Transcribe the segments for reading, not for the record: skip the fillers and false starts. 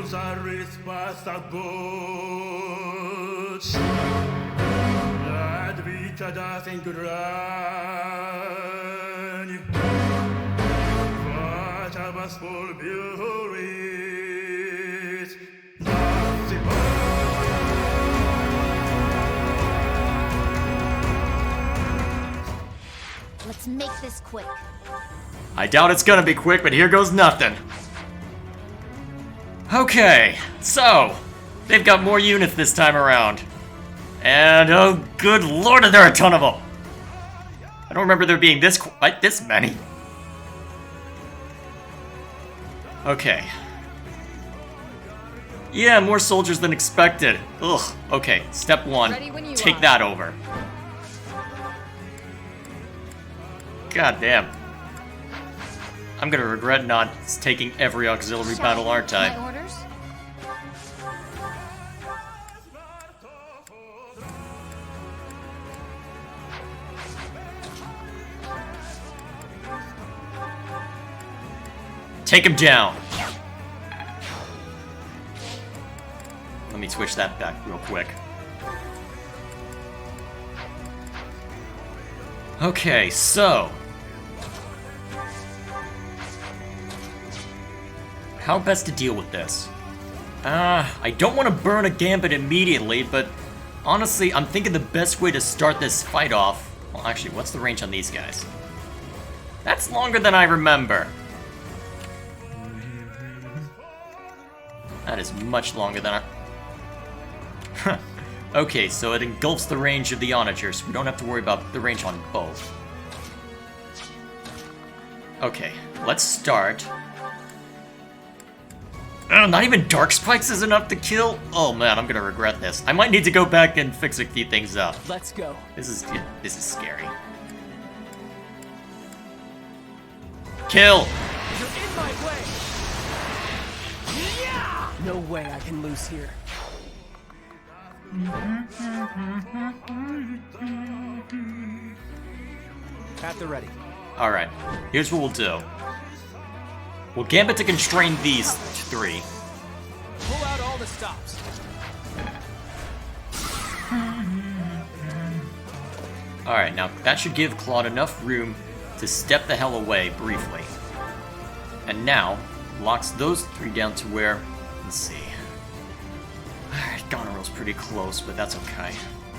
usar risposta bots. Ad vita da ingrani. Fachabas fulguris. Let's make this quick. I doubt it's gonna be quick, but here goes nothing. Okay, so they've got more units this time around. And oh good lord, are there a ton of them! I don't remember there being this many. Okay. Yeah, more soldiers than expected. Ugh. Okay, step one. Take that over. God damn. I'm gonna regret not taking every auxiliary battle, aren't I? My orders? Take him down. Let me switch that back real quick. Okay, so how best to deal with this? I don't want to burn a gambit immediately, but honestly, I'm thinking the best way to start this fight off... Well, actually, what's the range on these guys? That's longer than I remember. That is much longer than I... Okay, so it engulfs the range of the onagers, so we don't have to worry about the range on both. Okay, let's start. Not even Dark Spikes is enough to kill? Oh man, I'm gonna regret this. I might need to go back and fix a few things up. Let's go. This is scary. Kill! You're in my way! Yeah! No way I can lose here. At the ready. Alright, here's what we'll do. We'll gambit to constrain these three. Pull out all the stops. Alright, now that should give Claude enough room to step the hell away briefly. And now, locks those three down to where... Let's see. Alright, Goneril's pretty close, but that's okay.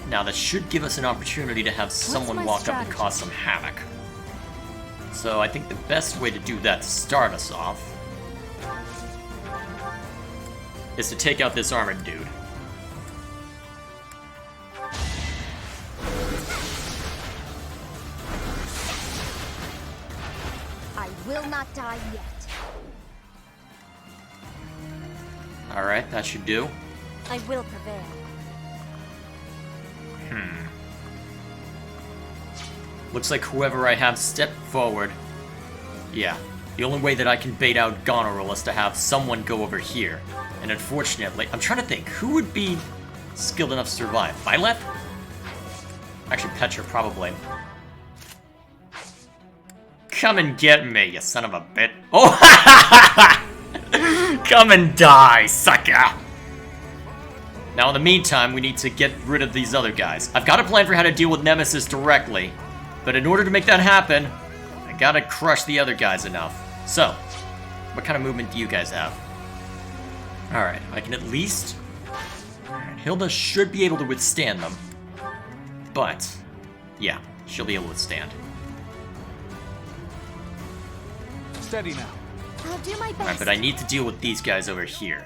Now that should give us an opportunity to have someone walk up and cause some havoc. So I think the best way to do that to start us off is to take out this armored dude. I will not die yet. Alright, that should do. I will prevail. Looks like whoever I have step forward. Yeah, the only way that I can bait out Goneril is to have someone go over here. And unfortunately, I'm trying to think, who would be skilled enough to survive? Byleth? Actually, Petra, probably. Come and get me, you son of a bit. Oh! Come and die, sucker! Now, in the meantime, we need to get rid of these other guys. I've got a plan for how to deal with Nemesis directly, but in order to make that happen, I gotta crush the other guys enough. So, what kind of movement do you guys have? Alright, I can at least... Hilda should be able to withstand them. But, yeah, she'll be able to withstand. Steady now. I'll do my best. Alright, but I need to deal with these guys over here.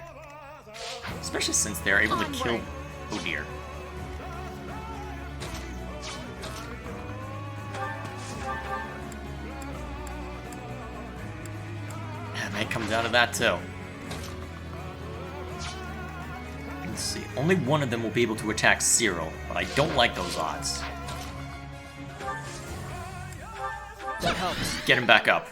Especially since they're able to kill... Oh dear. And it comes out of that too. Let's see. Only one of them will be able to attack Cyril, but I don't like those odds. That helps. Get him back up.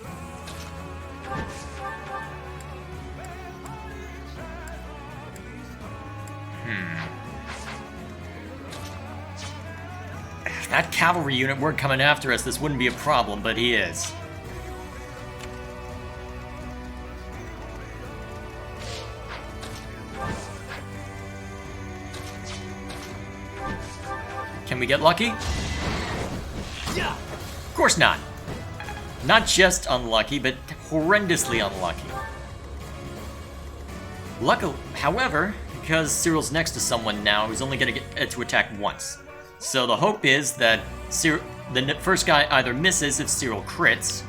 If that cavalry unit weren't coming after us, this wouldn't be a problem, but he is. Can we get lucky? Of course not. Not just unlucky, but horrendously unlucky. Luckily, however, because Cyril's next to someone now, he's only going to get to attack once. So the hope is that the first guy either misses if Cyril crits,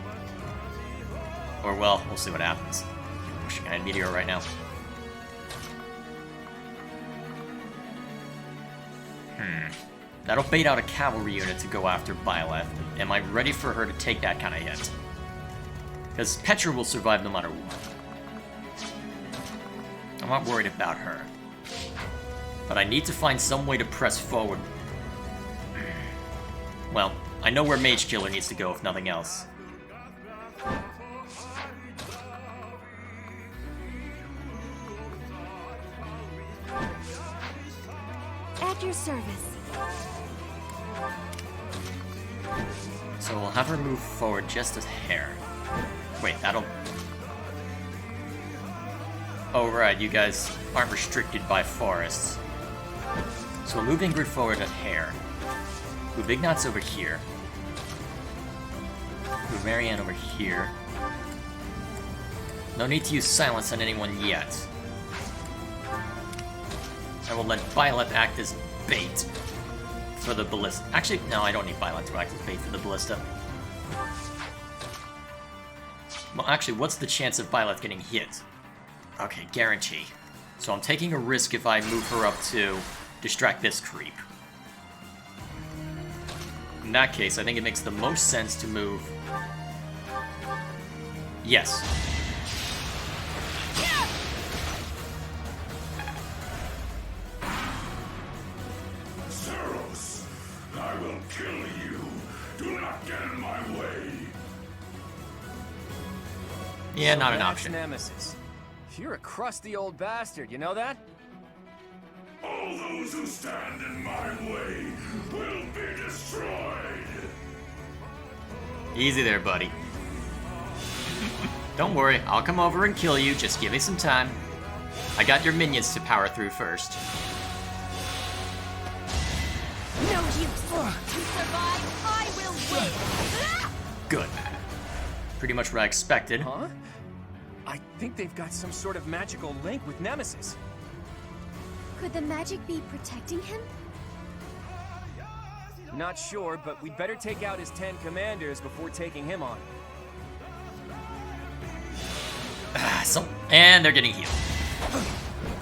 or, well, we'll see what happens. Wishing I had Meteor right now. That'll bait out a cavalry unit to go after Byleth. Am I ready for her to take that kind of hit? Because Petra will survive no matter what. I'm not worried about her. But I need to find some way to press forward. Well, I know where Mage Killer needs to go, if nothing else. At your service. So we'll have her move forward just a hair. Wait, that'll... Oh right, you guys aren't restricted by forests. So we'll move Ingrid forward a hair. Move Ignatz over here. Move Marianne over here. No need to use silence on anyone yet. I will let Byleth act as bait for the ballista. Actually, no, I don't need Byleth to act as bait for the ballista. Well, actually, what's the chance of Byleth getting hit? Okay, guarantee. So I'm taking a risk if I move her up to distract this creep. In that case, I think it makes the most sense to move... Yes. Zeros, I will kill you. Do not get in my way. Yeah, not an That's option. Nemesis. You're a crusty old bastard, you know that? All those who stand in my way will be destroyed. Easy there, buddy. Don't worry, I'll come over and kill you, just give me some time. I got your minions to power through first. No use. To survive, I will win. Good. Pretty much what I expected. Huh? I think they've got some sort of magical link with Nemesis. Could the magic be protecting him? Not sure, but we'd better take out his 10 commanders before taking him on. And they're getting healed.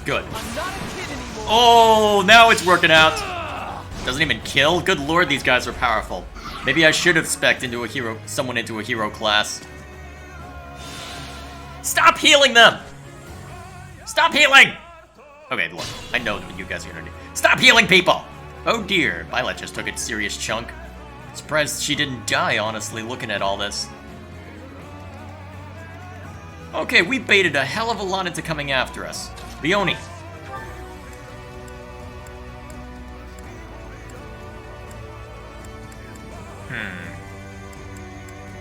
Good. I'm not a kid anymore. Oh, now it's working out. Doesn't even kill? Good lord, these guys are powerful. Maybe I should have spec'd into a hero, someone into a hero class. Stop healing them! Stop healing! Okay, look, I know what you guys are gonna do. Stop healing people! Oh dear, Violet just took a serious chunk. Surprised she didn't die, honestly, looking at all this. Okay, we baited a hell of a lot into coming after us. Leone.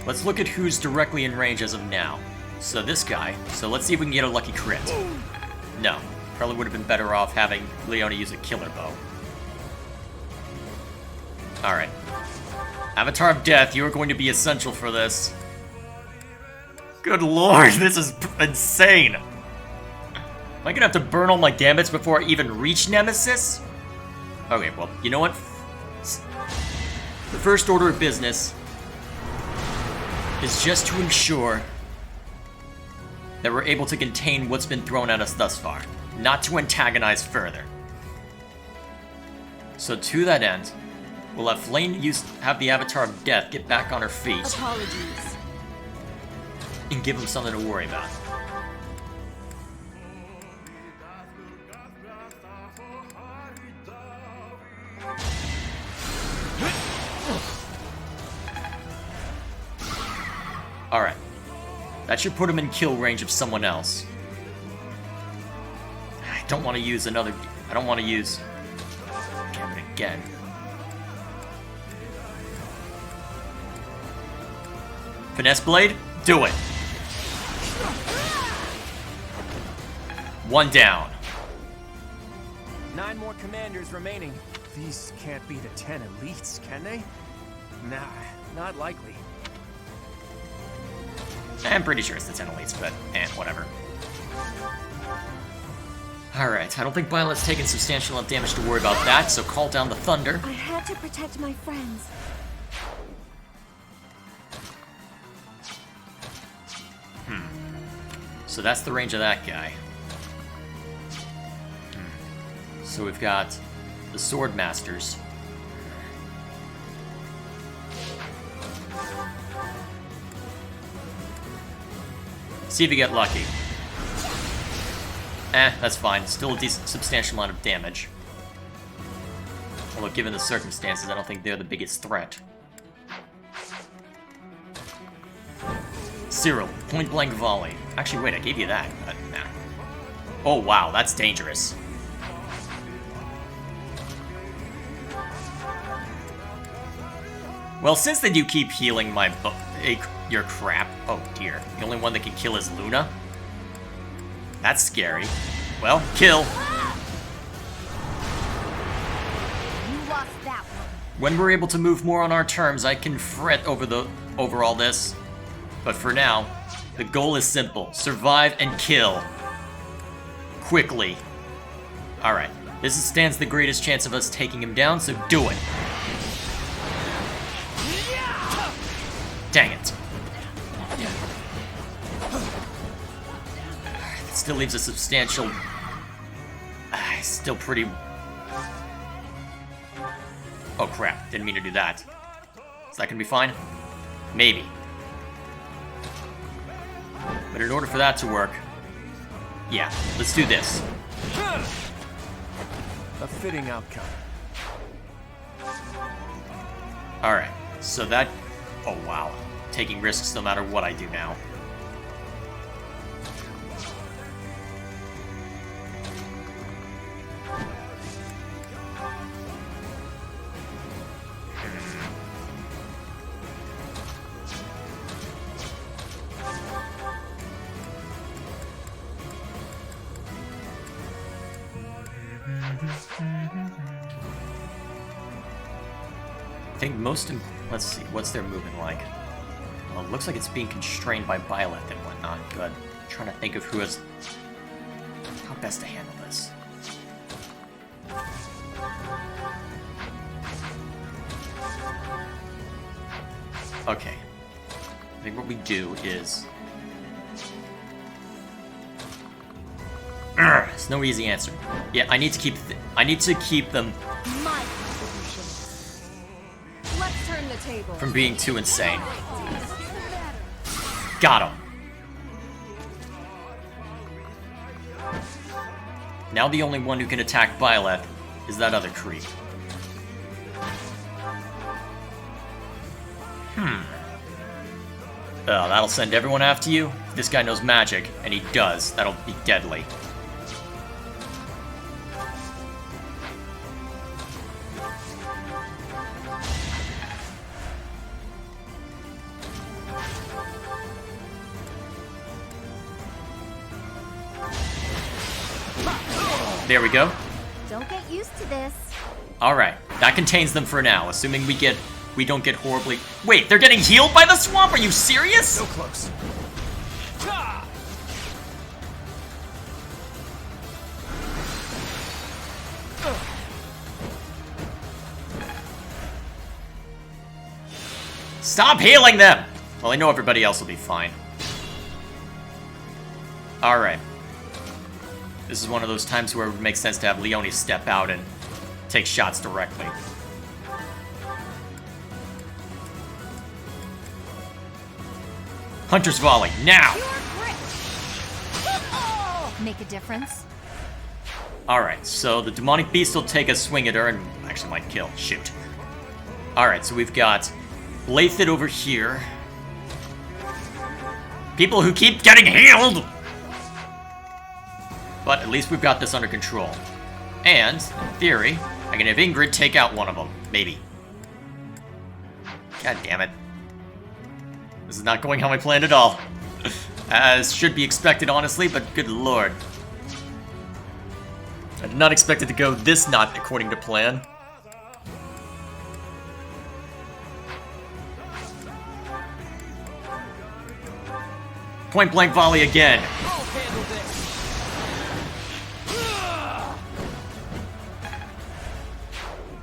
Let's look at who's directly in range as of now. So this guy. So let's see if we can get a lucky crit. No. Probably would have been better off having Leone use a killer bow. Alright. Avatar of Death, you are going to be essential for this. Good lord, this is insane. Am I gonna have to burn all my gambits before I even reach Nemesis? Okay, well, you know what? The first order of business is just to ensure that we're able to contain what's been thrown at us thus far, not to antagonize further. So to that end, we'll have Flame have the Avatar of Death get back on her feet Apologies. and give him something to worry about. Alright. That should put him in kill range of someone else. I don't want to use another... I don't want to use... Gambit again. Finesse Blade? Do it! One down. 9 more commanders remaining. These can't be the 10 elites, can they? Nah, not likely. I'm pretty sure it's the 10 elites, but whatever. Alright, I don't think Violet's taken substantial enough damage to worry about that, so call down the thunder. I had to protect my friends. So that's the range of that guy. So we've got the Sword Masters. See if you get lucky. That's fine. Still a decent, substantial amount of damage. Although, given the circumstances, I don't think they're the biggest threat. Cyril, point-blank volley. Actually, wait, I gave you that, but nah. Oh, wow, that's dangerous. Well, since they do keep healing my your crap... Oh, dear. The only one that can kill is Luna? That's scary. Well, kill. You lost that one. When we're able to move more on our terms, I can fret over all this. But for now, the goal is simple. Survive and kill. Quickly. Alright. This stands the greatest chance of us taking him down, so do it. Dang it. It still leaves a substantial... still pretty... Oh crap, didn't mean to do that. Is that gonna be fine? Maybe. But in order for that to work... Yeah, let's do this. A fitting outcome. Alright, so that... Oh wow. Taking risks no matter what I do now. I think most... Let's see, what's their movement like? Well, it looks like it's being constrained by Violet and whatnot. Good. I'm trying to think of who has... how best to handle this. Okay. I think what we do is... It's no easy answer. Yeah, I need to keep them My contribution. Let's turn the table. from being too insane. Got him. Now the only one who can attack Violet is that other creep. That'll send everyone after you. If this guy knows magic, and he does, that'll be deadly. There we go. Don't get used to this. Alright, that contains them for now, assuming we don't get horribly... Wait, they're getting healed by the swamp? Are you serious? So close. Stop healing them! Well, I know everybody else will be fine. Alright. This is one of those times where it would make sense to have Leone step out and take shots directly. Hunter's Volley, now! Make a difference. Alright, so the demonic beast will take a swing at her and actually might kill. Shoot. Alright, so we've got Lathed over here. People who keep getting healed! But at least we've got this under control. And, in theory, I can have Ingrid take out one of them. Maybe. God damn it. This is not going how I planned at all. As should be expected, honestly, but good lord. I did not expect it to go this not according to plan. Point blank volley again. I'll handle this.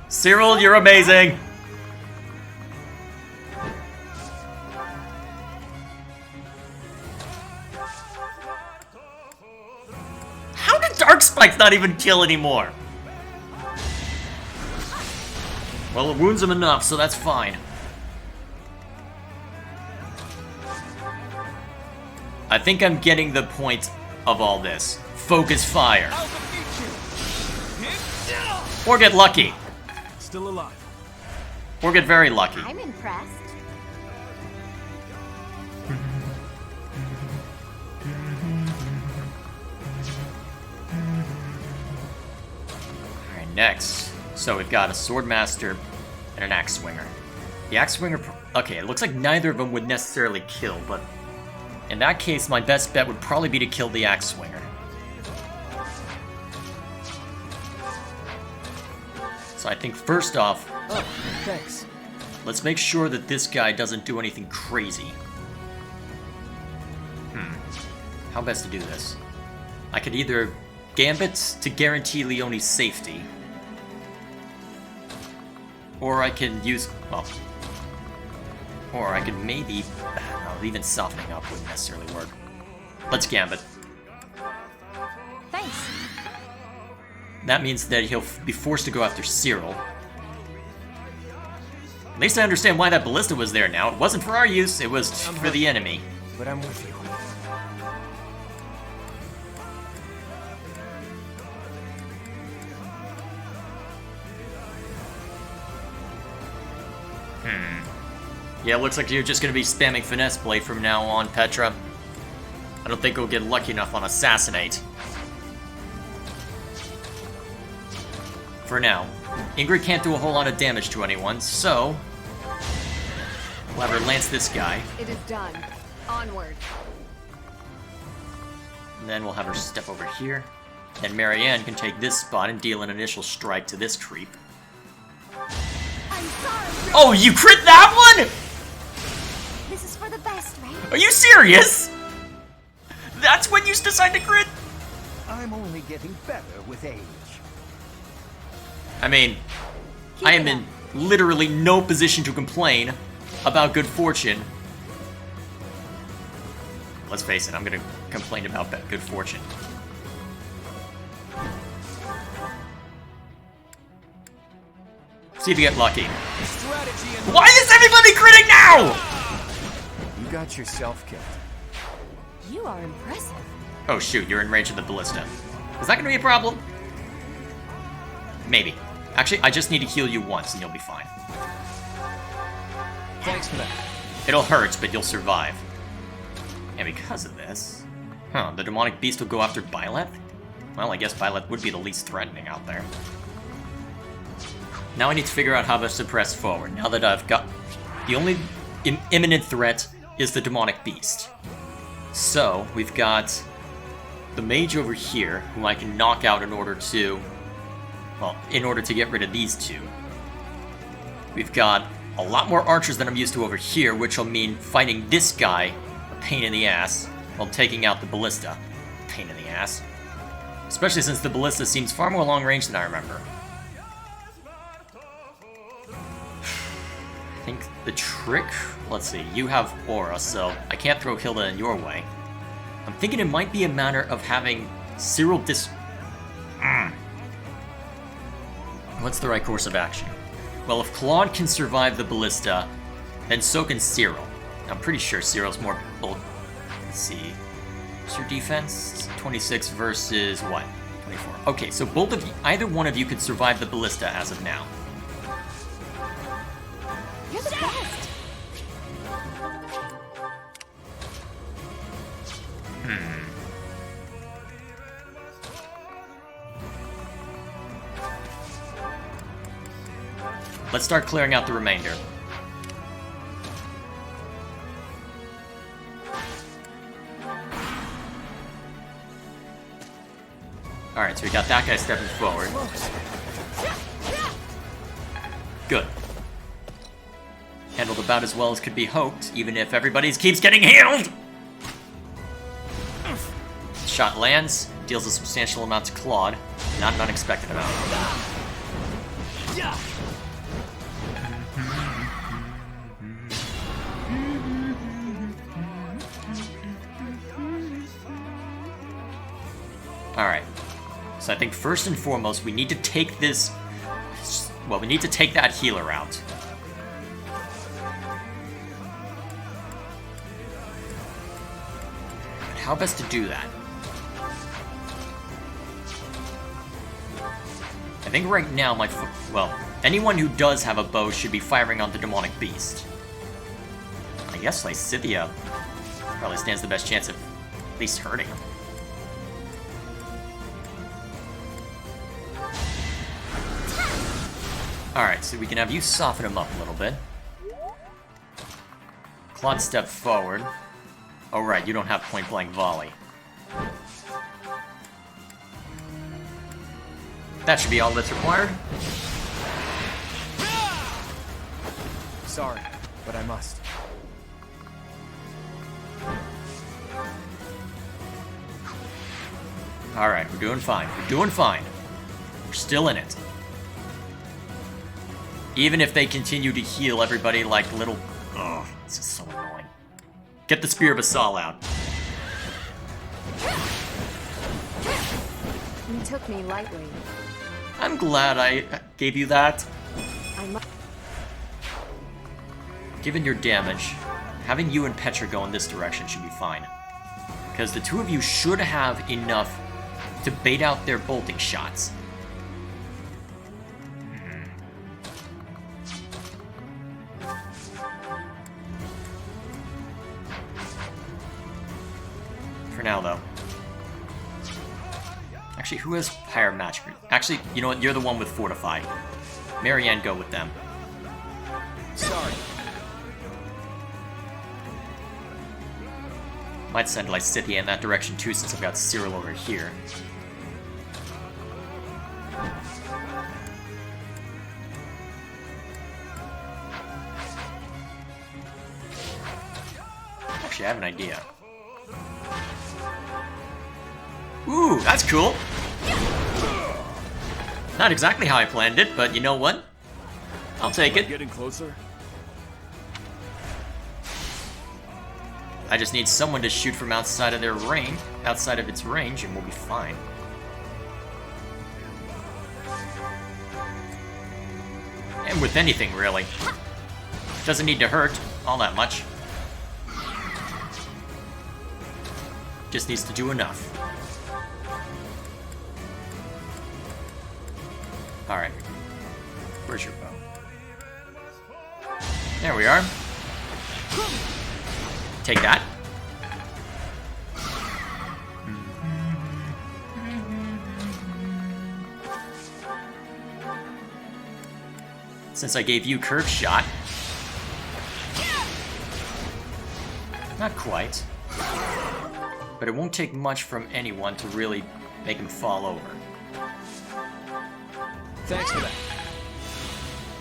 Cyril, you're amazing. How did Dark Spikes not even kill anymore? Well, it wounds him enough, so that's fine. I think I'm getting the point of all this. Focus fire. I'll defeat you. Or get lucky. Still alive. Or get very lucky. I'm impressed. Alright, next. So we've got a Sword Master and an Axe Swinger. The Axe Swinger... Okay, it looks like neither of them would necessarily kill, but... In that case, my best bet would probably be to kill the Axe Swinger. So I think first off... Oh, thanks. Let's make sure that this guy doesn't do anything crazy. How best to do this? I could either Gambit to guarantee Leonie's safety, or I can use... well... Or I could maybe... No, even softening up wouldn't necessarily work. Let's Gambit. Thanks. That means that he'll be forced to go after Cyril. At least I understand why that ballista was there now. It wasn't for our use, it was for the enemy. But I'm with you. Yeah, it looks like you're just gonna be spamming Finesse Blade from now on, Petra. I don't think we'll get lucky enough on Assassinate. For now. Ingrid can't do a whole lot of damage to anyone, so... we'll have her lance this guy. It is done. Onward. And then we'll have her step over here. And Marianne can take this spot and deal an initial strike to this creep. I'm sorry. Oh, you crit that one?! This is for the best, right? Are you serious? That's when you decide to crit? I'm only getting better with age. I mean, I am in literally no position to complain about good fortune. Let's face it, I'm gonna complain about good fortune. See if you get lucky. Strategy and Why is everybody critting now?! you got yourself killed. You are impressive. Oh shoot, you're in range of the ballista. Is that gonna be a problem? Maybe. Actually, I just need to heal you once and you'll be fine. Thanks for that. It'll hurt, but you'll survive. And because of this... Huh, the demonic beast will go after Byleth? Well, I guess Byleth would be the least threatening out there. Now I need to figure out how best to press forward, now that I've got... The only imminent threat is the demonic beast. So, we've got the mage over here, whom I can knock out in order to... Well, in order to get rid of these two. We've got a lot more archers than I'm used to over here, which will mean fighting this guy, a pain in the ass, while taking out the ballista, pain in the ass. Especially since the ballista seems far more long range than I remember. I think the trick... Let's see, you have aura, so I can't throw Hilda in your way. I'm thinking it might be a matter of having Cyril What's the right course of action? Well, if Claude can survive the ballista, then so can Cyril. I'm pretty sure Cyril's more bold. Let's see. What's your defense? 26 versus what? 24. Okay, so both of you, either one of you could survive the ballista as of now. You're the best. Let's start clearing out the remainder. Alright, so we got that guy stepping forward. Good. Handled about as well as could be hoped, even if everybody keeps getting healed! shot lands, deals a substantial amount to Claude. Not an unexpected amount. Alright. So I think first and foremost, we need to take this... Well, we need to take that healer out. But how best to do that? I think right now well, anyone who does have a bow should be firing on the demonic beast. I guess Lysithea probably stands the best chance of at least hurting him. Alright, so we can have you soften him up a little bit. Claude step forward. Oh right, you don't have point-blank volley. That should be all that's required. Sorry, but I must. Alright, we're doing fine. We're doing fine. We're still in it. Even if they continue to heal everybody like little... Ugh, this is so annoying. Get the Spear of Basal out. You took me lightly. I'm glad I gave you that. Given your damage, having you and Petra go in this direction should be fine. Because the two of you should have enough to bait out their bolting shots. For now, though. Actually, who has higher match? Actually, you know what? You're the one with Fortify. Marianne, go with them. Sorry. Might send Lysithea in that direction too, since I've got Cyril over here. Actually, I have an idea. Ooh, that's cool! Not exactly how I planned it, but you know what? I'll take it. Getting closer? I just need someone to shoot from outside of their range, outside of its range, and we'll be fine. And with anything, really. Doesn't need to hurt all that much. Just needs to do enough. Alright. Where's your bow? There we are. Take that. Since I gave you curve shot. Not quite. But it won't take much from anyone to really make him fall over. Thanks for that.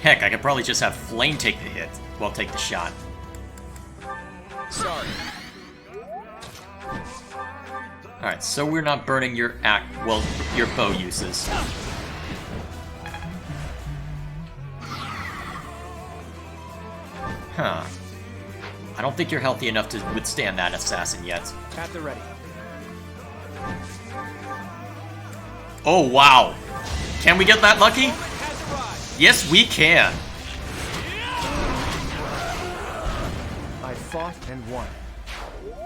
Heck, I could probably just have Flame take the hit. Well, take the shot. Sorry. Alright, so we're not burning your your bow uses. Huh. I don't think you're healthy enough to withstand that assassin yet. At the ready. Oh, wow. Can we get that lucky? Yes, we can. I fought and won.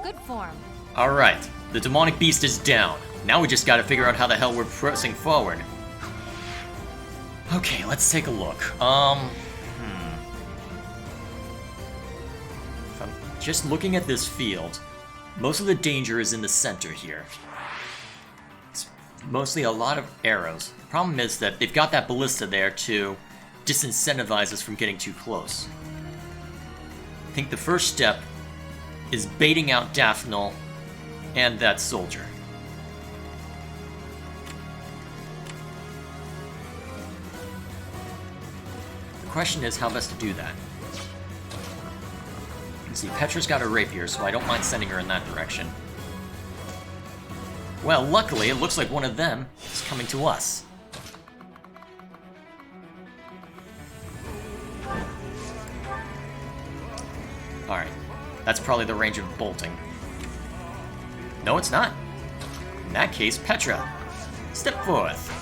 Good form. Alright, the demonic beast is down. Now we just gotta figure out how the hell we're pressing forward. Okay, let's take a look. If I'm just looking at this field, most of the danger is in the center here. It's mostly a lot of arrows. The problem is that they've got that ballista there to disincentivize us from getting too close. I think the first step is baiting out Daphnel and that soldier. The question is how best to do that. You see, Petra's got a rapier, so I don't mind sending her in that direction. Well, luckily, it looks like one of them is coming to us. Alright. That's probably the range of bolting. No, it's not. In that case, Petra, step forth.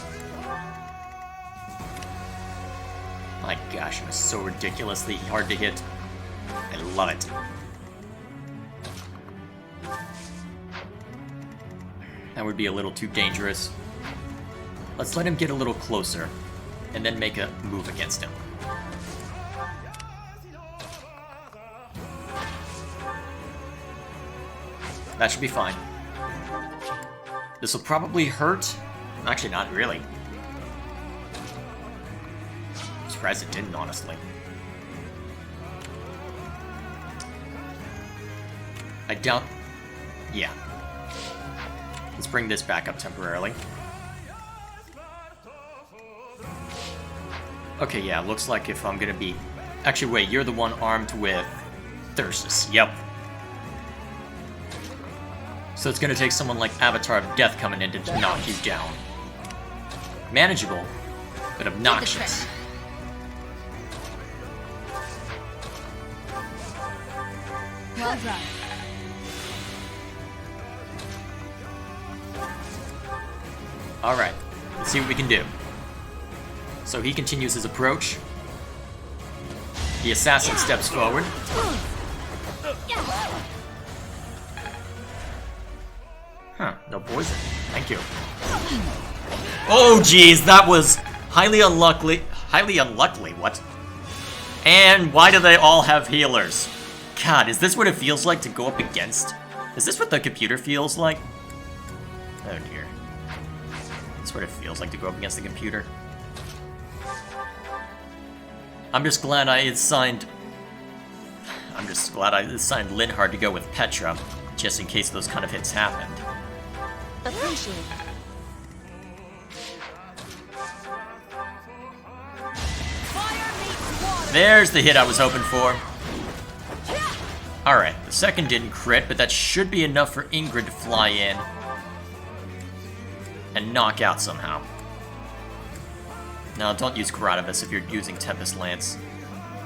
My gosh, it was so ridiculously hard to hit. I love it. That would be a little too dangerous. Let's let him get a little closer, and then make a move against him. That should be fine. This will probably hurt. Actually, not really. I'm surprised it didn't, honestly. I doubt... Yeah. Let's bring this back up temporarily. Okay, yeah, looks like if I'm gonna be... Actually, wait, you're the one armed with... Thyrsus, yep. So it's gonna take someone like Avatar of Death coming in to knock you down. Manageable, but obnoxious. Well done. Alright, let's see what we can do. So he continues his approach. The assassin steps forward. Huh, no poison. Thank you. Oh geez, that was highly unlucky. Highly unlucky, what? And why do they all have healers? God, is this what it feels like to go up against? Is this what the computer feels like? Oh dear. That's what it feels like to go up against the computer. I'm just glad I assigned Linhard to go with Petra, just in case those kind of hits happened. Appreciate it. There's the hit I was hoping for. Alright, the second didn't crit, but that should be enough for Ingrid to fly in and knock out somehow. No, don't use Karativus if you're using Tempest Lance.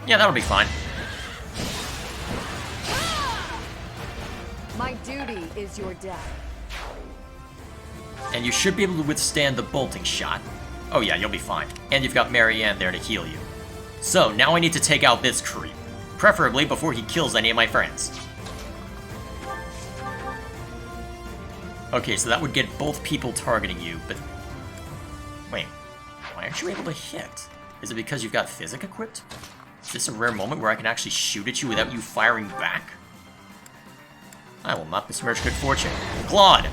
Yeah, that'll be fine. My duty is your death. And you should be able to withstand the bolting shot. Oh yeah, you'll be fine. And you've got Marianne there to heal you. So, now I need to take out this creep. Preferably before he kills any of my friends. Okay, so that would get both people targeting you, but... Wait, why aren't you able to hit? Is it because you've got Physic equipped? Is this a rare moment where I can actually shoot at you without you firing back? I will not besmirch good fortune. Claude!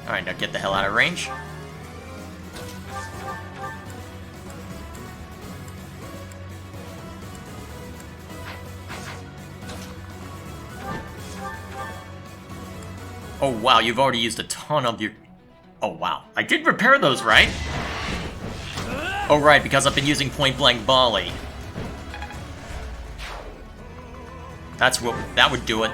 Alright, now get the hell out of range. Oh wow, you've already used a ton of your... Oh wow, I did repair those, right? Oh right, because I've been using point blank volley. That's what... that would do it.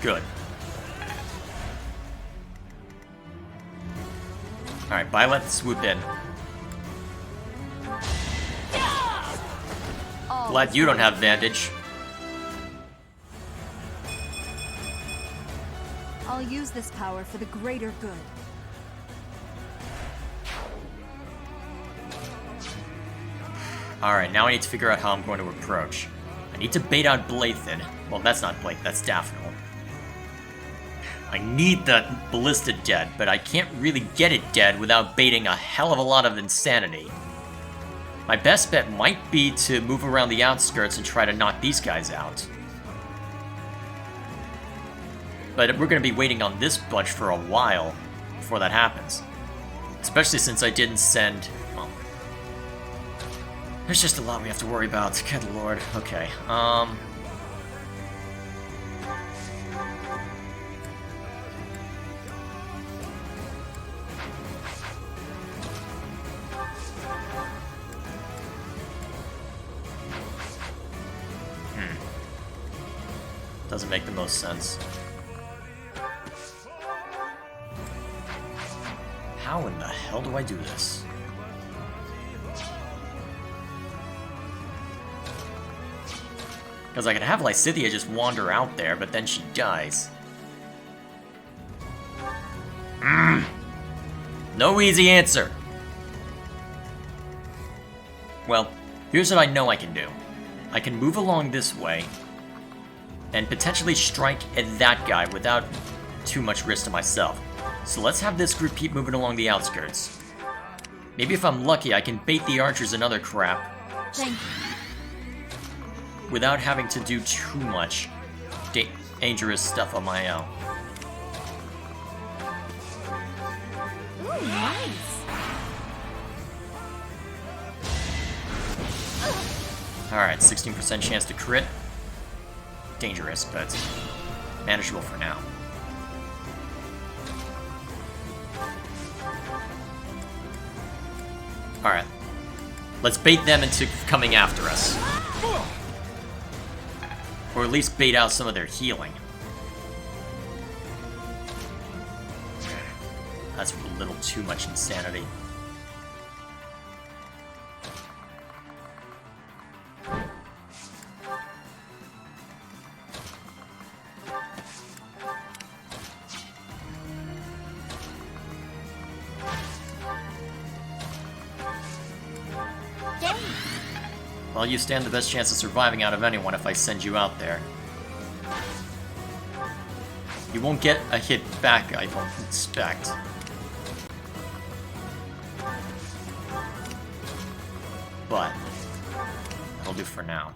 Good. Alright, Byleth, swoop in. Glad you don't have Vandage. I'll use this power for the greater good. Alright, now I need to figure out how I'm going to approach. I need to bait out Blathen. Well, that's not Blake, that's Daphne. I need that Ballista dead, but I can't really get it dead without baiting a hell of a lot of insanity. My best bet might be to move around the outskirts and try to knock these guys out. But we're going to be waiting on this bunch for a while before that happens. Especially since I didn't send... Well, There's just a lot we have to worry about. Good lord. Okay, Doesn't make the most sense. How in the hell do I do this? Because I could have Lysithea just wander out there, but then she dies. No easy answer. Well, here's what I know I can do. I can move along this way, and potentially strike at that guy without too much risk to myself. So let's have this group keep moving along the outskirts. Maybe if I'm lucky, I can bait the archers and other crap. Thank you. Without having to do too much dangerous stuff on my own. Ooh, nice. Alright, 16% chance to crit. Dangerous, but manageable for now. Alright. Let's bait them into coming after us. Or at least bait out some of their healing. That's a little too much insanity. Well, you stand the best chance of surviving out of anyone if I send you out there. You won't get a hit back, I don't expect. But that'll do for now.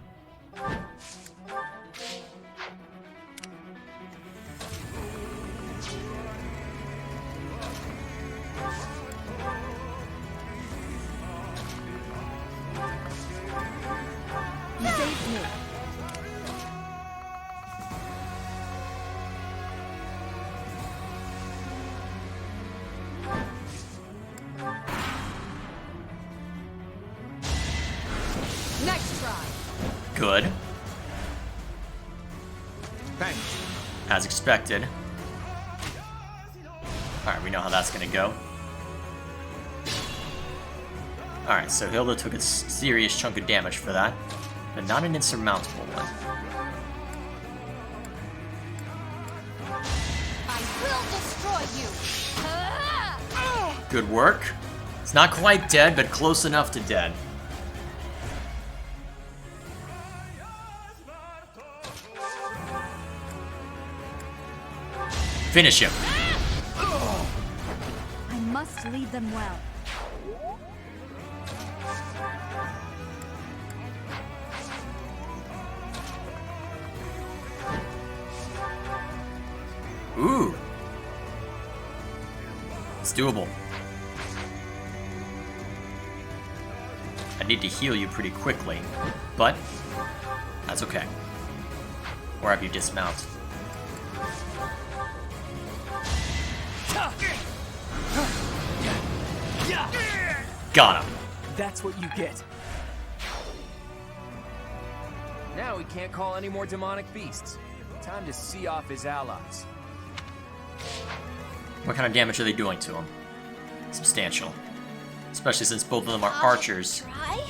You saved me. Next try. Good. Thanks. As expected. Alright, we know how that's gonna go. Alright, so Hilda took a serious chunk of damage for that, but not an insurmountable one. I will destroy you. Good work. It's not quite dead, but close enough to dead. Finish him. I must lead them well. Ooh. It's doable. I need to heal you pretty quickly, but that's okay. Or have you dismount? Got him. That's what you get. Now we can't call any more demonic beasts. Time to see off his allies. What kind of damage are they doing to him? Substantial. Especially since both of them are archers. Try?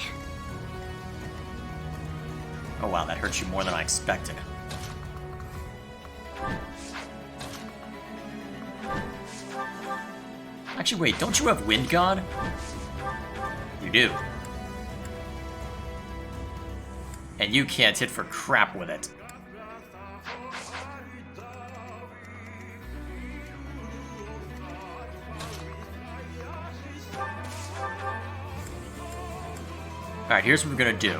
Oh wow, that hurts you more than I expected. Actually, wait, don't you have Wind God? You do. And you can't hit for crap with it. Alright, here's what we're gonna do.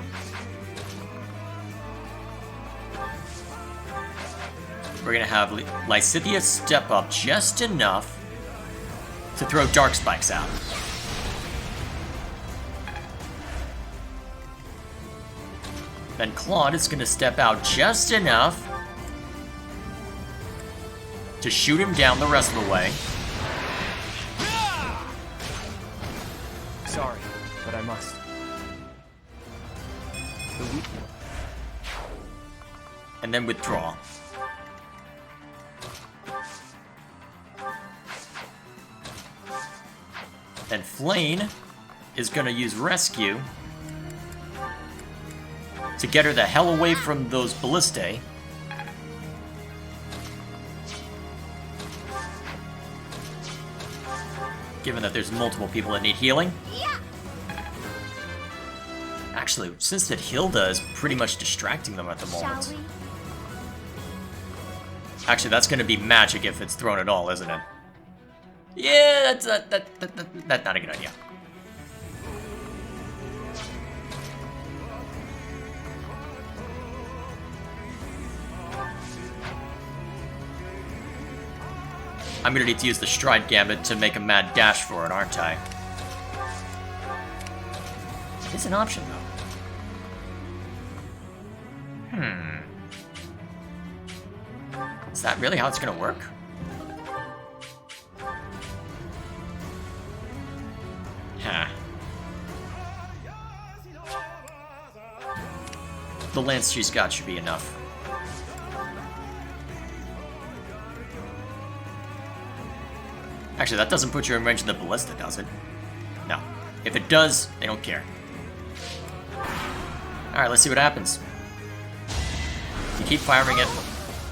We're gonna have Lysithea step up just enough to throw Dark Spikes out. Then Claude is gonna step out just enough to shoot him down the rest of the way. Sorry, but I must. And then withdraw. Then Flane is gonna use Rescue to get her the hell away from those ballistae. Given that there's multiple people that need healing. Actually, since that Hilda is pretty much distracting them at the moment. Shall we? Actually, that's gonna be magic if it's thrown at all, isn't it? Yeah, that's not a good idea. I'm gonna need to use the Stride Gambit to make a mad dash for it, aren't I? It's an option, though. Is that really how it's gonna work? Huh. The lance she's got should be enough. Actually, that doesn't put you in range of the ballista, does it? No. If it does, they don't care. Alright, let's see what happens. You keep firing at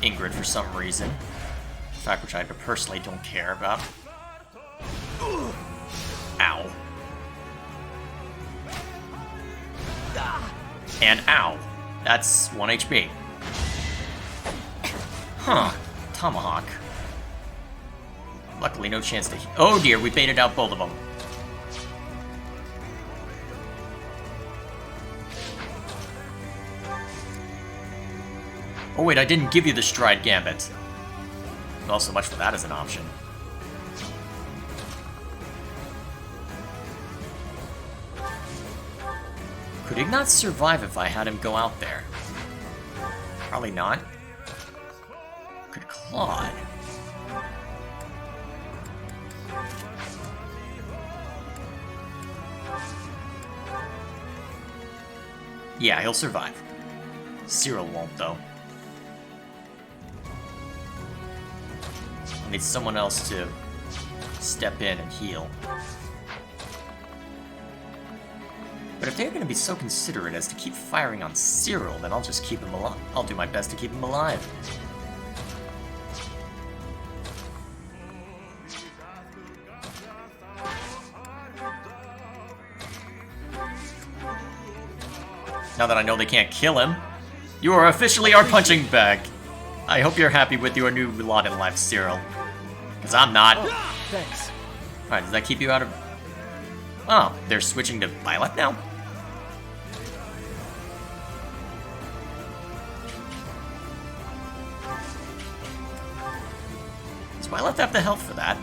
Ingrid for some reason. In fact, which I personally don't care about. Ow. And ow. That's 1 HP. Huh. Tomahawk. Luckily, no chance to... Oh dear, we baited out both of them. Oh wait, I didn't give you the Stride Gambit. Well, so much for that as an option. Could Ignat survive if I had him go out there? Probably not. Could Claude? Yeah, he'll survive. Cyril won't, though. I need someone else to step in and heal. But if they're going to be so considerate as to keep firing on Cyril, then I'll just keep him alive. I'll do my best to keep him alive. Now that I know they can't kill him, you are officially our punching bag. I hope you're happy with your new lot in life, Cyril. Because I'm not. Oh, thanks. Alright, does that keep you out of... Oh, they're switching to Violet now? Does Violet have the health for that?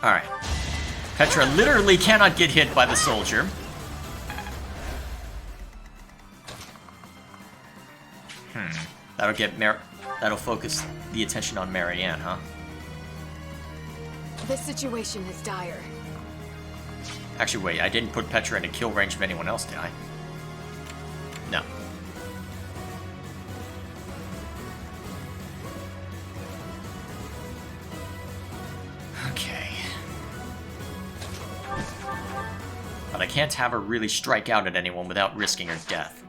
Alright. Petra literally cannot get hit by the soldier. That'll focus the attention on Marianne, huh? This situation is dire. Actually, wait, I didn't put Petra into kill range of anyone else, did I? No. Okay. But I can't have her really strike out at anyone without risking her death.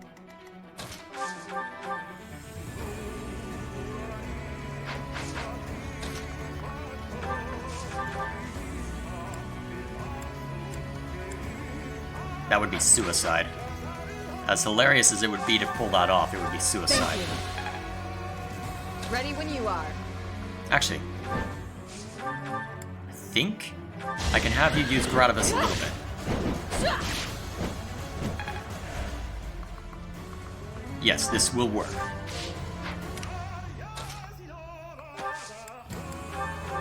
That would be suicide. As hilarious as it would be to pull that off, it would be suicide. Thank you. Ready when you are. Actually, I think I can have you use Gradivus a little bit. Yes, this will work.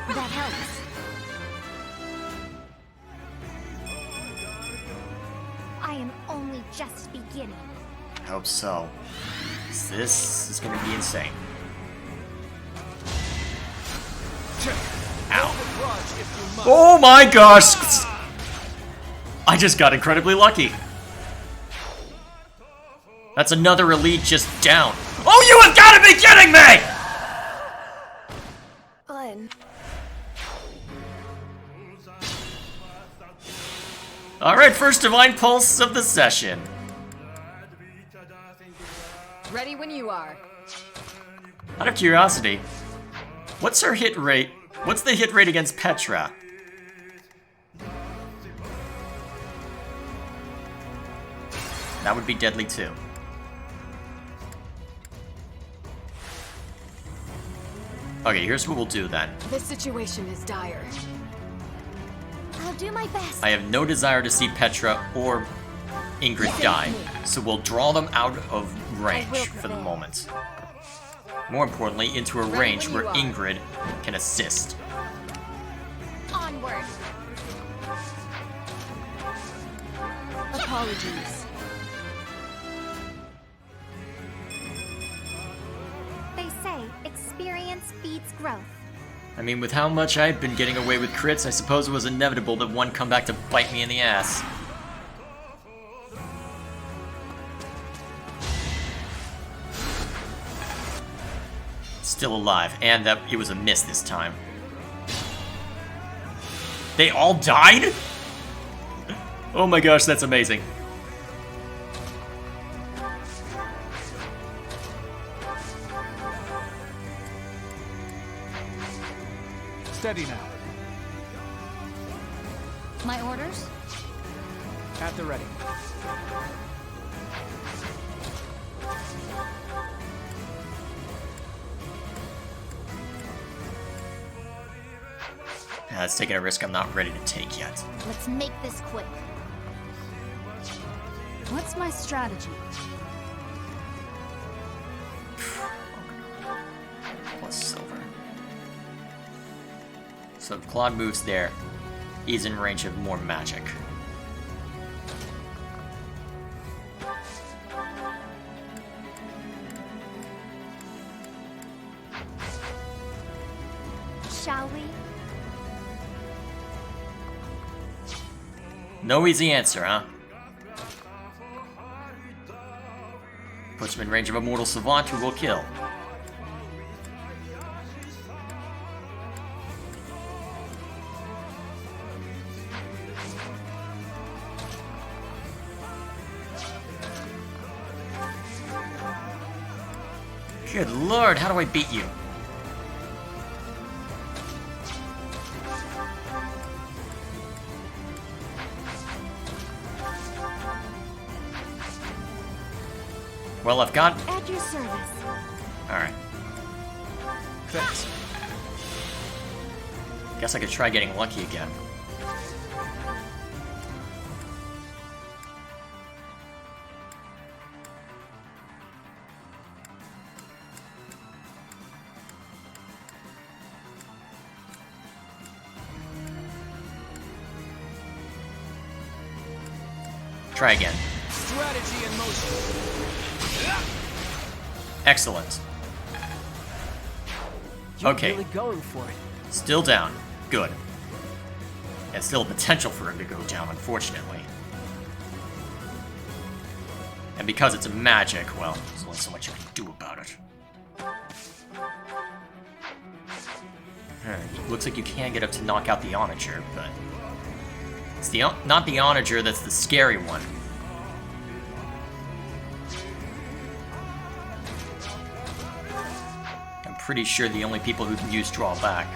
That helps. I am only just beginning. I hope so. This is gonna be insane. Ow. Oh my gosh! I just got incredibly lucky. That's another elite just down. Oh, you have gotta be kidding me! Fun. Alright, first Divine Pulse of the session. Ready when you are. Out of curiosity, what's her hit rate? What's the hit rate against Petra? That would be deadly too. Okay, here's what we'll do then. This situation is dire. I'll do my best. I have no desire to see Petra or Ingrid die, so we'll draw them out of range for the moment. More importantly, into a range where Ingrid can assist. Onward. Apologies. They say experience feeds growth. I mean, with how much I've been getting away with crits, I suppose it was inevitable that one come back to bite me in the ass. Still alive, and that it was a miss this time. They all died? Oh my gosh, that's amazing. Steady now. My orders? At the ready. That's taking a risk I'm not ready to take yet. Let's make this quick. What's my strategy? Plus silver. So if Claude moves there, he's in range of more magic. Shall we? No easy answer, huh? Puts him in range of a mortal savant who will kill. Good lord, how do I beat you? Well, I've got... At your service. Alright. Thanks. Guess I could try getting lucky again. Try again. Strategy in motion. Excellent. You're Okay. really going for it. Still down. Good. And still a potential for him to go down, unfortunately. And because it's a magic, well, there's only so much you can do about it. Looks like you can get up to knock out the Onager, but... It's the not the Onager that's the scary one. I'm pretty sure the only people who can use drawback.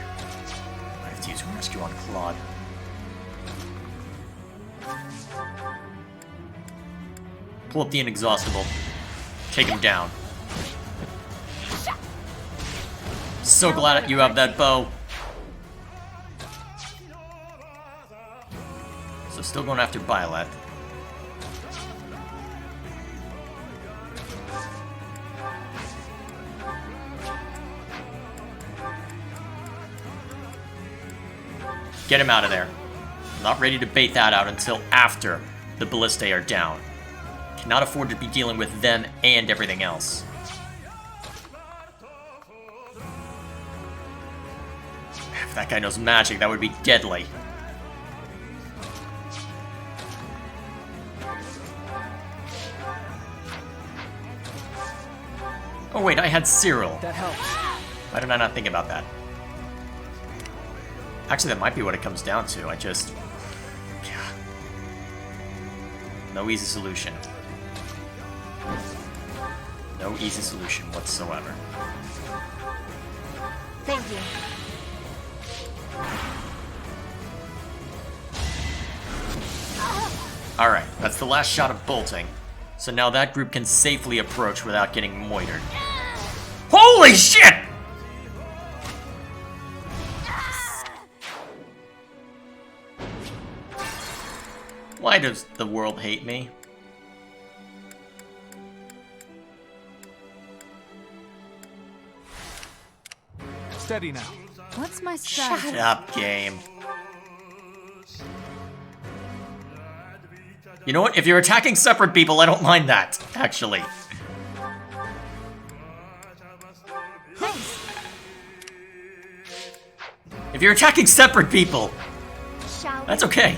I have to use rescue on Claude. Pull up the Inexhaustible. Take him down. So glad you have that bow. So still going after Byleth. Get him out of there. I'm not ready to bait that out until after the ballistae are down. Cannot afford to be dealing with them and everything else. If that guy knows magic, that would be deadly. Oh wait, I had Cyril. That helps. Why did I not think about that? Actually, that might be what it comes down to. I just... yeah. No easy solution. No easy solution whatsoever. Thank you. Alright, that's the last shot of bolting. So now that group can safely approach without getting moitered. Holy shit! Why does the world hate me? Steady now. What's my strategy? Shut up, game. You know what? If you're attacking separate people, I don't mind that, actually. If you're attacking separate people, Shall we? that's okay.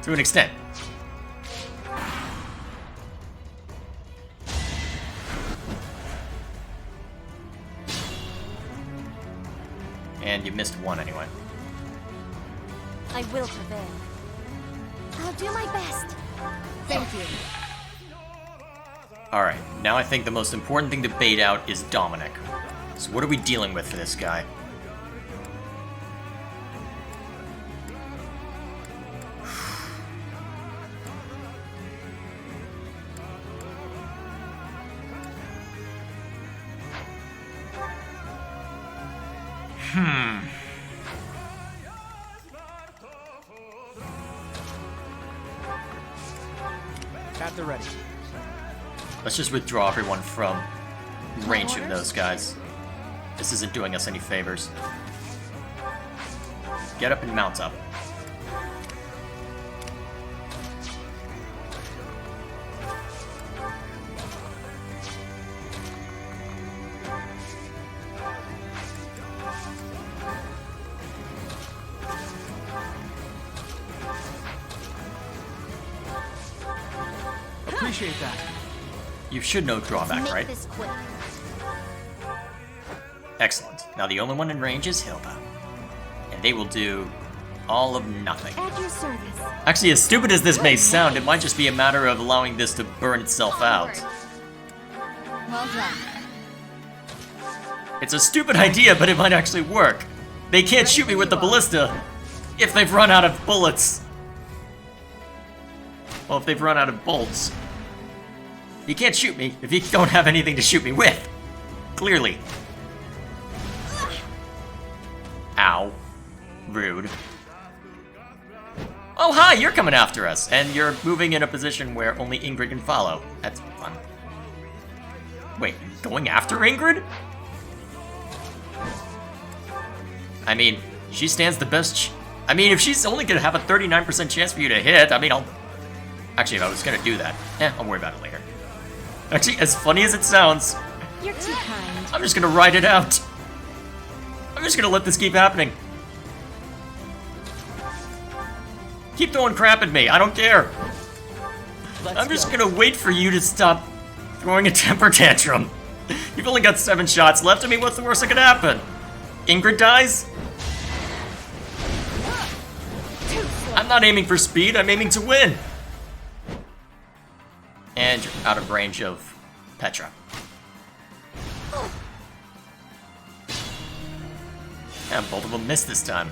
To an extent. And you missed one anyway. I will prevail. I'll do my best. Thank you. Alright, now I think the most important thing to bait out is Dominic. So what are we dealing with for this guy? At the ready. Let's just withdraw everyone from range of those guys. This isn't doing us any favors. Get up and mount up. Appreciate that. You should know drawback, Make right? this quick. Excellent. Now the only one in range is Hilda. And they will do all of nothing. At your service. Actually, as stupid as this may sound, it might just be a matter of allowing this to burn itself out. Well done. It's a stupid idea, but it might actually work. They can't shoot me with the ballista if they've run out of bullets. Well, if they've run out of bolts. You can't shoot me if you don't have anything to shoot me with. Clearly. Ow. Rude. Oh, hi, you're coming after us. And you're moving in a position where only Ingrid can follow. That's fun. Wait, going after Ingrid? I mean, she stands the best I mean, if she's only gonna have a 39% chance for you to hit, I mean, I'll... Actually, if I was gonna do that, I'll worry about it later. Actually, as funny as it sounds, You're too kind. I'm just gonna ride it out. I'm just gonna let this keep happening. Keep throwing crap at me, I don't care. I'm just gonna wait for you to stop throwing a temper tantrum. You've only got 7 shots left. I mean, what's the worst that could happen? Ingrid dies? I'm not aiming for speed, I'm aiming to win. And you're out of range of Petra. And both of them missed this time.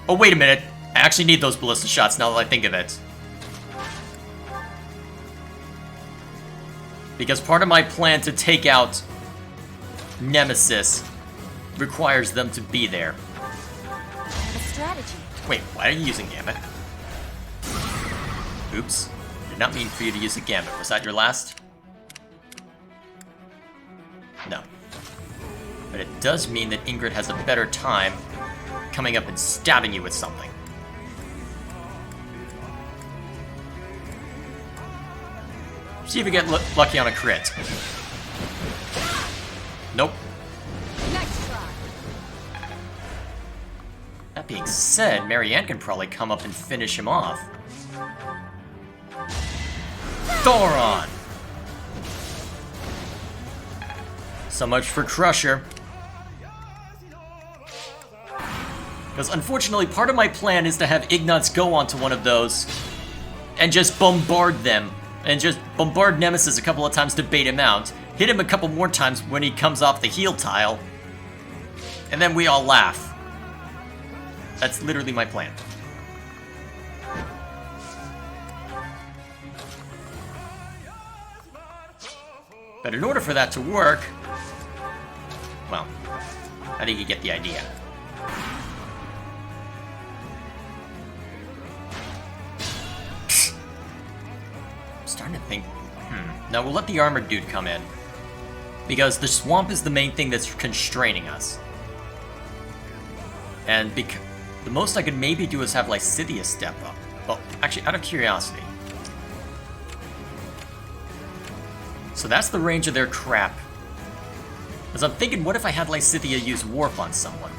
Oh, wait a minute. I actually need those ballista shots now that I think of it. Because part of my plan to take out Nemesis requires them to be there. I have a strategy. Wait, why are you using Gambit? Oops. Did not mean for you to use a Gambit. Was that your last? No. But it does mean that Ingrid has a better time coming up and stabbing you with something. See if you get lucky on a crit. Nope. Next try. That being said, Marianne can probably come up and finish him off. Thoron! So much for Crusher. Because unfortunately, part of my plan is to have Ignatz go onto one of those and just bombard them. And just bombard Nemesis a couple of times to bait him out. Hit him a couple more times when he comes off the heal tile. And then we all laugh. That's literally my plan. But in order for that to work... well, I think you get the idea. I'm starting to think... Now we'll let the armored dude come in. Because the swamp is the main thing that's constraining us. And the most I could maybe do is have Lysithea step up. Well, actually, out of curiosity. So that's the range of their crap. Because I'm thinking, what if I had Lysithea use Warp on someone?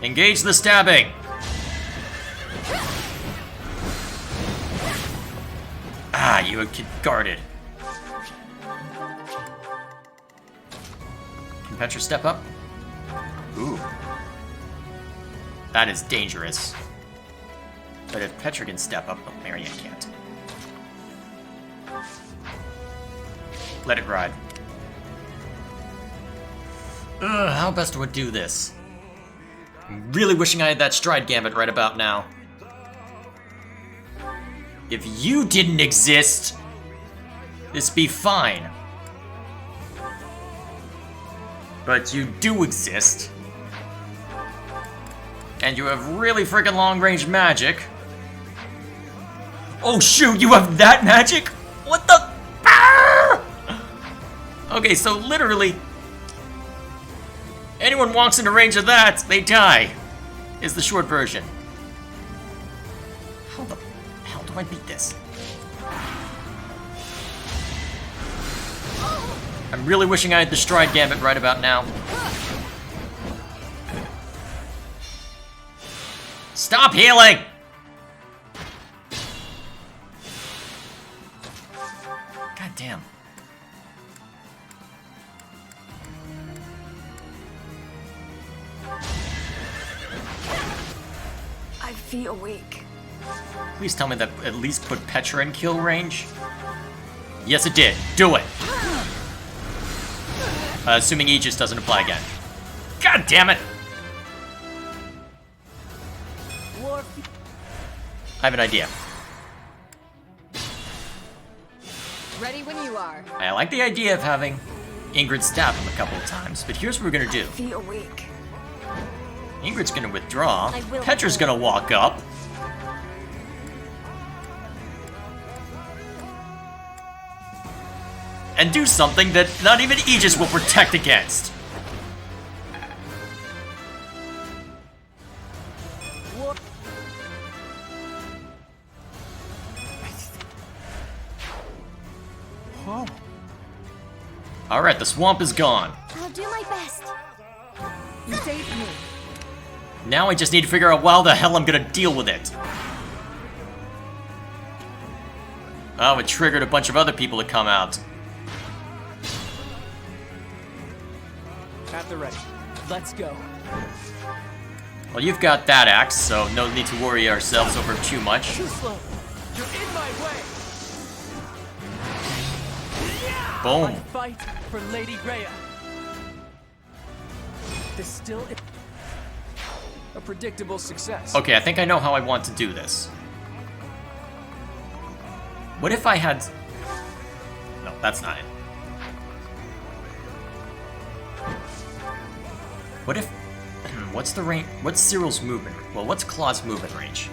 Engage the stabbing! Ah, you were guarded. Can Petra step up? Ooh. That is dangerous. But if Petra can step up, well, Marianne can't. Let it ride. How best would do this? I'm really wishing I had that stride gambit right about now. If you didn't exist, this'd be fine. But you do exist. And you have really freaking long-range magic. Oh shoot, you have that magic? What the? Ah! Okay, so literally, anyone walks into range of that, they die, is the short version. How the hell do I beat this? I'm really wishing I had the stride gambit right about now. Stop healing! God damn. I feel weak. Please tell me that at least put Petra in kill range. Yes, it did. Do it. Assuming Aegis doesn't apply again. God damn it! I have an idea. Ready when you are. I like the idea of having Ingrid stab him a couple of times, but here's what we're gonna do. Feel weak. Ingrid's gonna withdraw. I will Petra's pull. gonna walk up. And do something that not even Aegis will protect against. Oh. Alright, the swamp is gone. I'll do my best. You saved me. Now I just need to figure out how the hell I'm gonna deal with it. Oh, it triggered a bunch of other people to come out. At the ready. Let's go. Well, you've got that axe, so no need to worry ourselves over too much. Too slow. You're in my way. Boom. I fight for Lady Rhea. This still is A predictable success. Okay, I think I know how I want to do this. What if I had... No, that's not it. What if... What's the range... What's Cyril's movement? Well, what's Claw's movement range?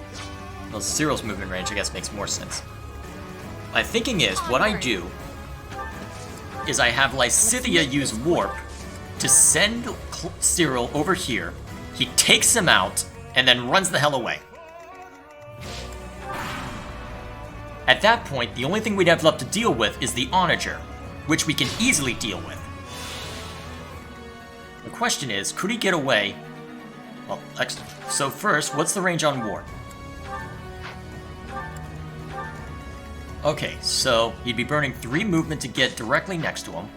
Well, Cyril's movement range, I guess, makes more sense. My thinking is, what I do is I have Lysithea use Warp to send Cyril over here. He takes him out, and then runs the hell away. At that point, the only thing we'd have left to deal with is the Onager, which we can easily deal with. The question is, could he get away? Well, so first, what's the range on Warp? Okay, so he'd be burning 3 movement to get directly next to him.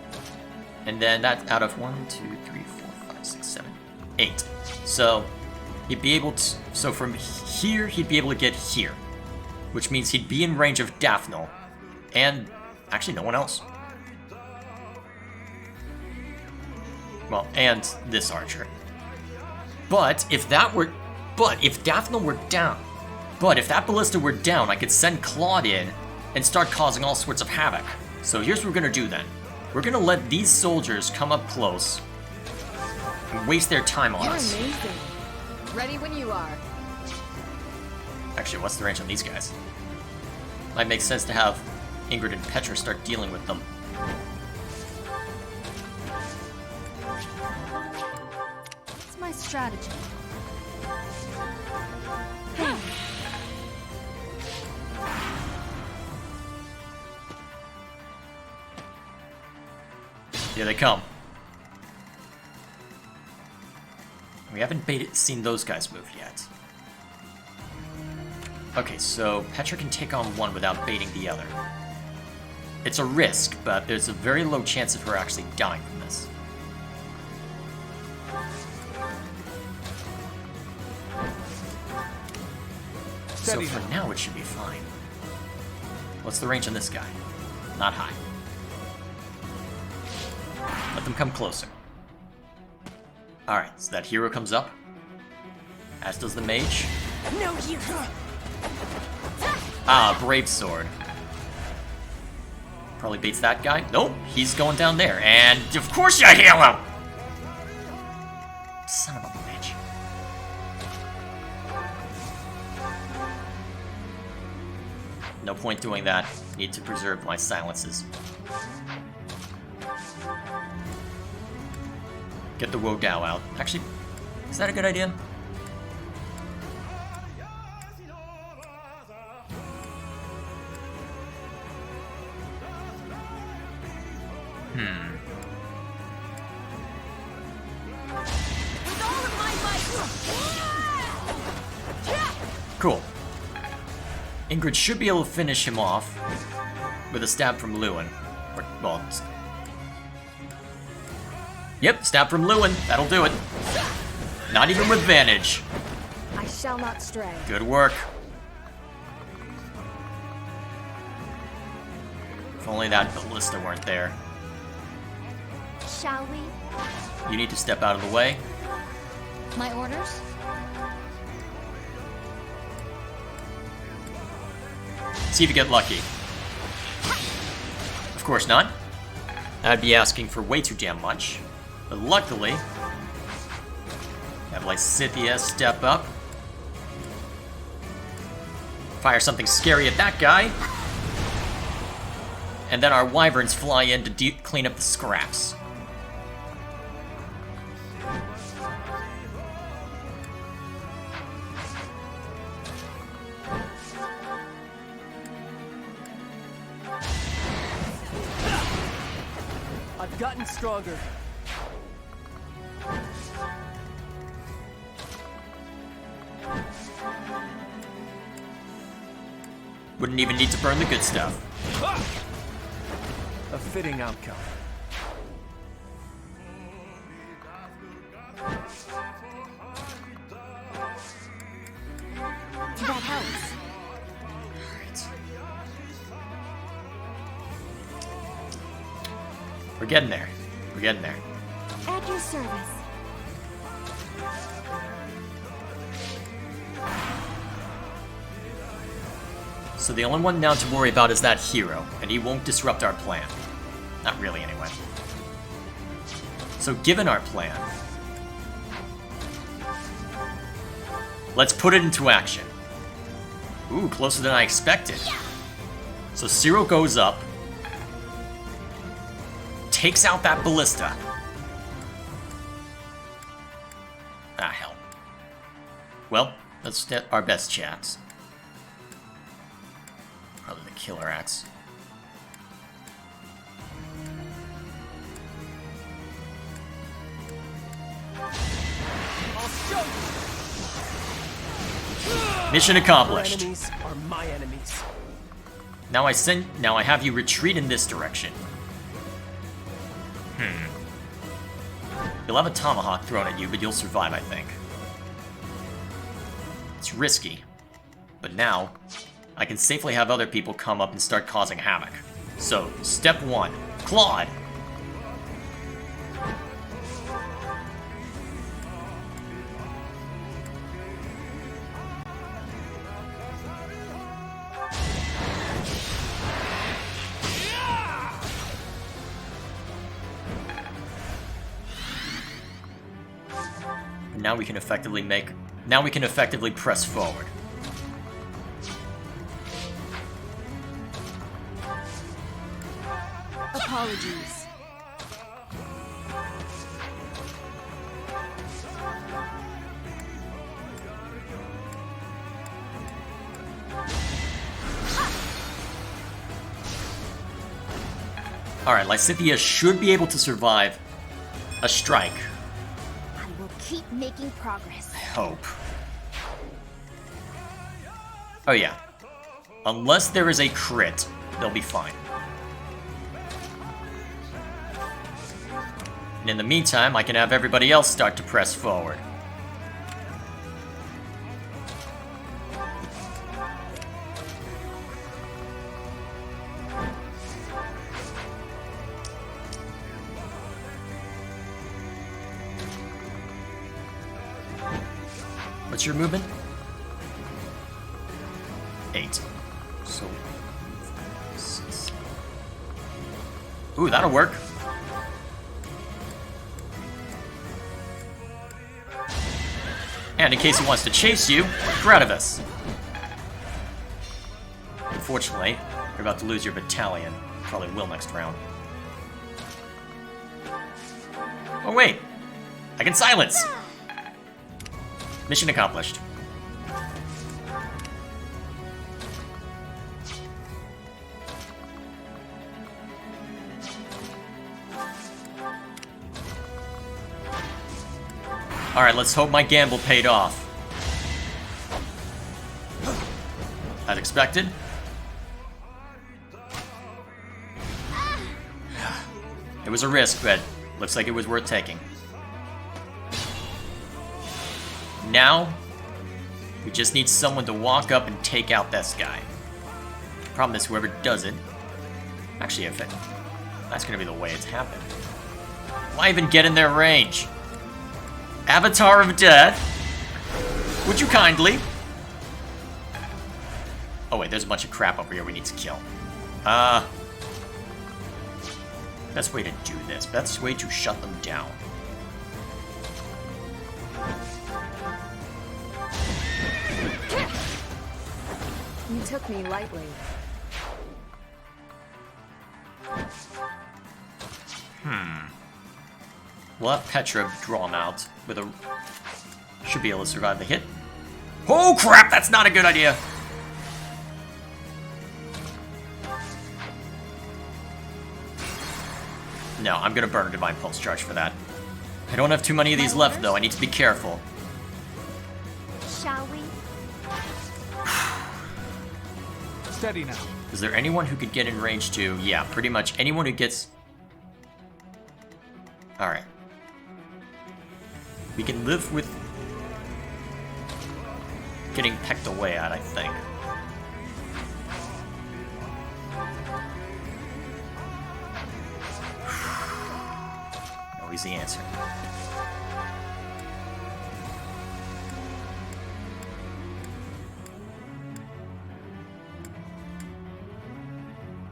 And then that's out of 1, 2, 3, 4, 5, 6, 7, 8. So he'd be able to. So from here, he'd be able to get here, which means he'd be in range of Daphnel, and actually no one else. Well, and this archer. But if that ballista were down, I could send Claude in and start causing all sorts of havoc. So here's what we're gonna do then. We're gonna let these soldiers come up close and waste their time on us. You're amazing. Ready when you are. Actually, what's the range on these guys? Might make sense to have Ingrid and Petra start dealing with them. What's my strategy? Here they come. We haven't seen those guys move yet. Okay, so Petra can take on one without baiting the other. It's a risk, but there's a very low chance of her actually dying from this. So for now, it should be fine. What's the range on this guy? Not high. Let them come closer. Alright, so that hero comes up. As does the mage. No, you. Ah, Brave Sword. Probably baits that guy. Nope, he's going down there. And of course you heal him! Son of a bitch. No point doing that. Need to preserve my silences. Get the Wodao out. Actually, is that a good idea? With all of my might. Cool. Ingrid should be able to finish him off with a stab from Lewin. Or, well, yep, stab from Lewin. That'll do it. Not even with advantage. I shall not stray. Good work. If only that ballista weren't there. Shall we? You need to step out of the way. My orders? See if you get lucky. Of course not. I'd be asking for way too damn much. But luckily, have Lysithea step up. Fire something scary at that guy. And then our wyverns fly in to clean up the scraps. I've gotten stronger. Wouldn't even need to burn the good stuff. A fitting outcome. That helps. We're getting there. We're getting there. At your service. So the only one now to worry about is that hero, and he won't disrupt our plan. Not really, anyway. So given our plan, let's put it into action. Ooh, closer than I expected. So Cyril goes up, takes out that ballista. Ah, hell. Well, that's our best chance. Probably the killer axe. I'll show you. Mission Your accomplished. enemies are my enemies. Now I have you retreat in this direction. You'll have a tomahawk thrown at you, but you'll survive, I think. It's risky. But now, I can safely have other people come up and start causing havoc. So, step 1. Claude! Now we can effectively press forward. Apologies. Alright, Lysithea should be able to survive a strike. I will keep making progress. I hope. Oh yeah. Unless there is a crit, they'll be fine. And in the meantime, I can have everybody else start to press forward. What's your movement? 8. So... 6. Ooh, that'll work. And in case he wants to chase you, Gradivis. Unfortunately, you're about to lose your battalion. Probably will next round. Oh wait! I can silence! Mission accomplished. Alright, let's hope my gamble paid off. As expected. It was a risk, but looks like it was worth taking. Now, we just need someone to walk up and take out this guy. Problem is, whoever does it... Actually, if it... That's gonna be the way it's happened. Why even get in their range? Avatar of Death? Would you kindly? Oh wait, there's a bunch of crap over here we need to kill. Best way to do this. Best way to shut them down. You took me lightly. We'll have Petra draw him out with a... Should be able to survive the hit. Oh crap, that's not a good idea! No, I'm gonna burn a Divine Pulse Charge for that. I don't have too many of these left though, I need to be careful. Shall we? Steady now. Is there anyone who could get in range to... Yeah, pretty much anyone who gets... Alright. We can live with... getting pecked away at, I think. No easy answer.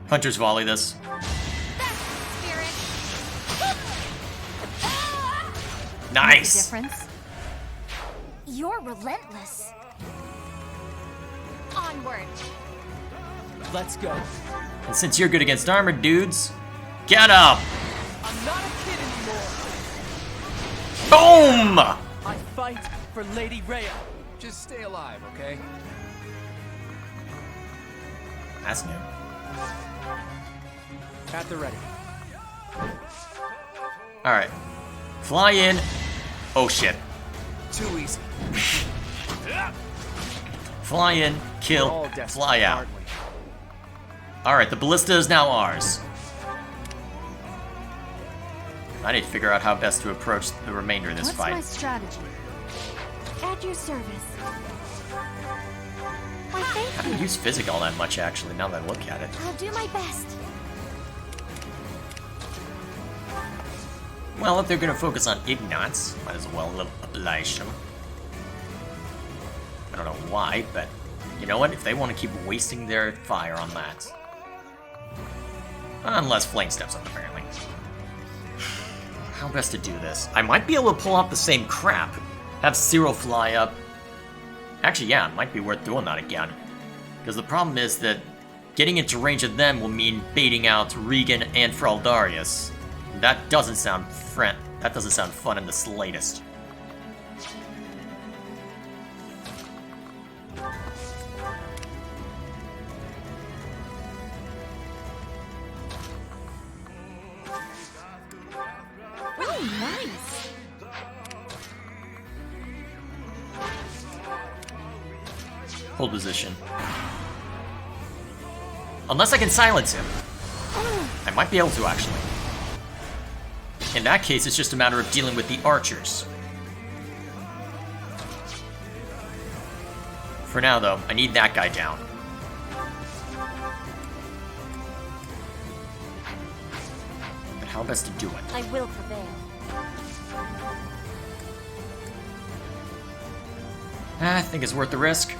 Hunters volley this. Nice! Difference? You're relentless. Onward. Let's go. And since you're good against armored dudes, get up! I'm not a kid anymore. Boom! I fight for Lady Rhea. Just stay alive, okay? That's new. At the ready. Alright. Fly in. Oh shit. Too easy. Fly in, We're kill, all desperate, fly out. aren't we? Alright, the ballista is now ours. I need to figure out how best to approach the remainder of this What's fight. my strategy? At your service. Why, I thank haven't you. used physic all that much actually, now that I look at it. I'll do my best. Well, if they're gonna focus on Ignatz, might as well oblige them. I don't know why, but you know what? If they want to keep wasting their fire on that. Unless Flame steps up, apparently. How best to do this? I might be able to pull off the same crap. Have Cyril fly up. Actually, yeah, it might be worth doing that again. Because the problem is that getting into range of them will mean baiting out Regan and Fraldarius. That doesn't sound fun in the slightest. Oh, nice. Hold position. Unless I can silence him. I might be able to, actually. In that case, it's just a matter of dealing with the archers. For now, though, I need that guy down. But how best to do it? I will prevail. I think it's worth the risk. To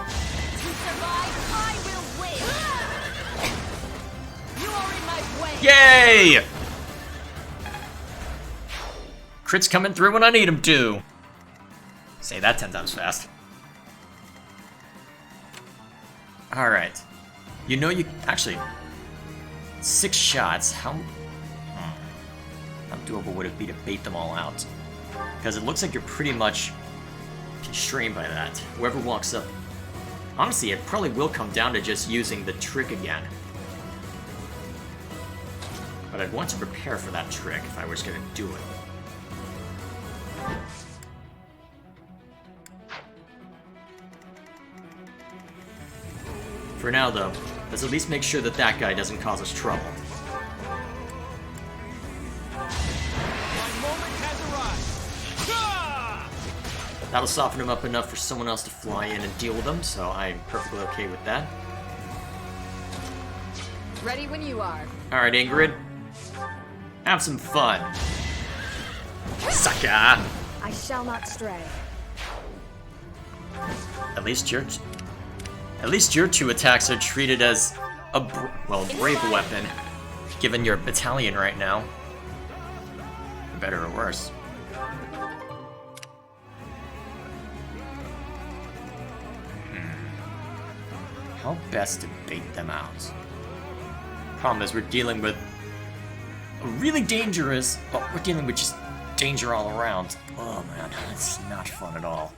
survive, I will win. You are in my way. Yay! Crit's coming through when I need him to. Say that 10 times fast. Alright. You know you... Actually... 6 shots. How doable would it be to bait them all out? Because it looks like you're pretty much constrained by that. Whoever walks up... Honestly, it probably will come down to just using the trick again. But I'd want to prepare for that trick if I was going to do it. For now, though, let's at least make sure that that guy doesn't cause us trouble. My moment has arrived. That'll soften him up enough for someone else to fly in and deal with him, so I'm perfectly okay with that. Ready when you are. Alright, Ingrid. Have some fun. Sucker! I shall not stray. At least your 2 attacks are treated as a brave weapon, given your battalion right now. For better or worse. How best to bait them out? Problem is, we're dealing with a really dangerous... Well, we're dealing with just danger all around. Oh man, it's not fun at all.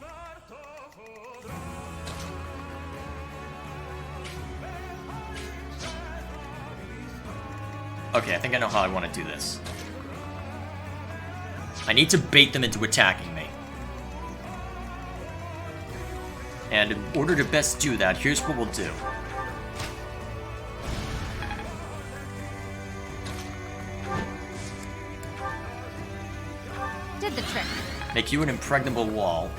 Okay, I think I know how I want to do this. I need to bait them into attacking me. And in order to best do that, here's what we'll do. Did the trick. Make you an impregnable wall.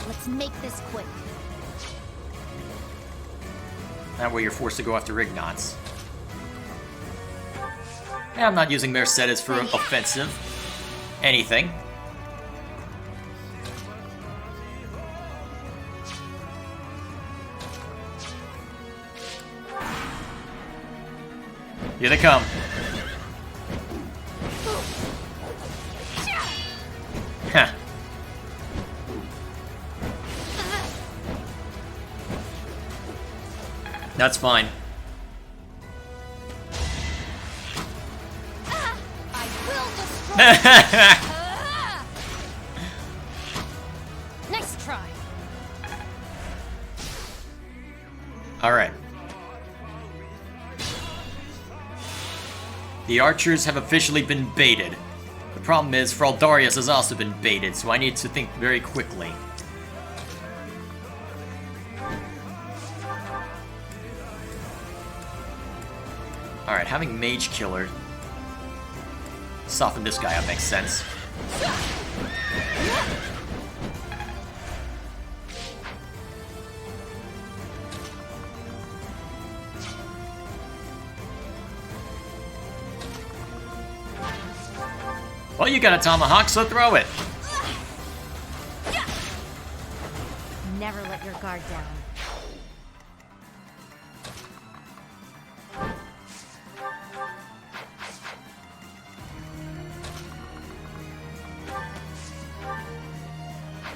Let's make this quick. That way you're forced to go after Ignatz. And I'm not using Mercedes for offensive. Anything. Here they come. Huh. That's fine. I will destroy. Nice try. Alright. The archers have officially been baited. The problem is, Fraldarius has also been baited, so I need to think very quickly. Alright, having Mage Killer soften this guy up makes sense. Well, you got a tomahawk, so throw it. Never let your guard down.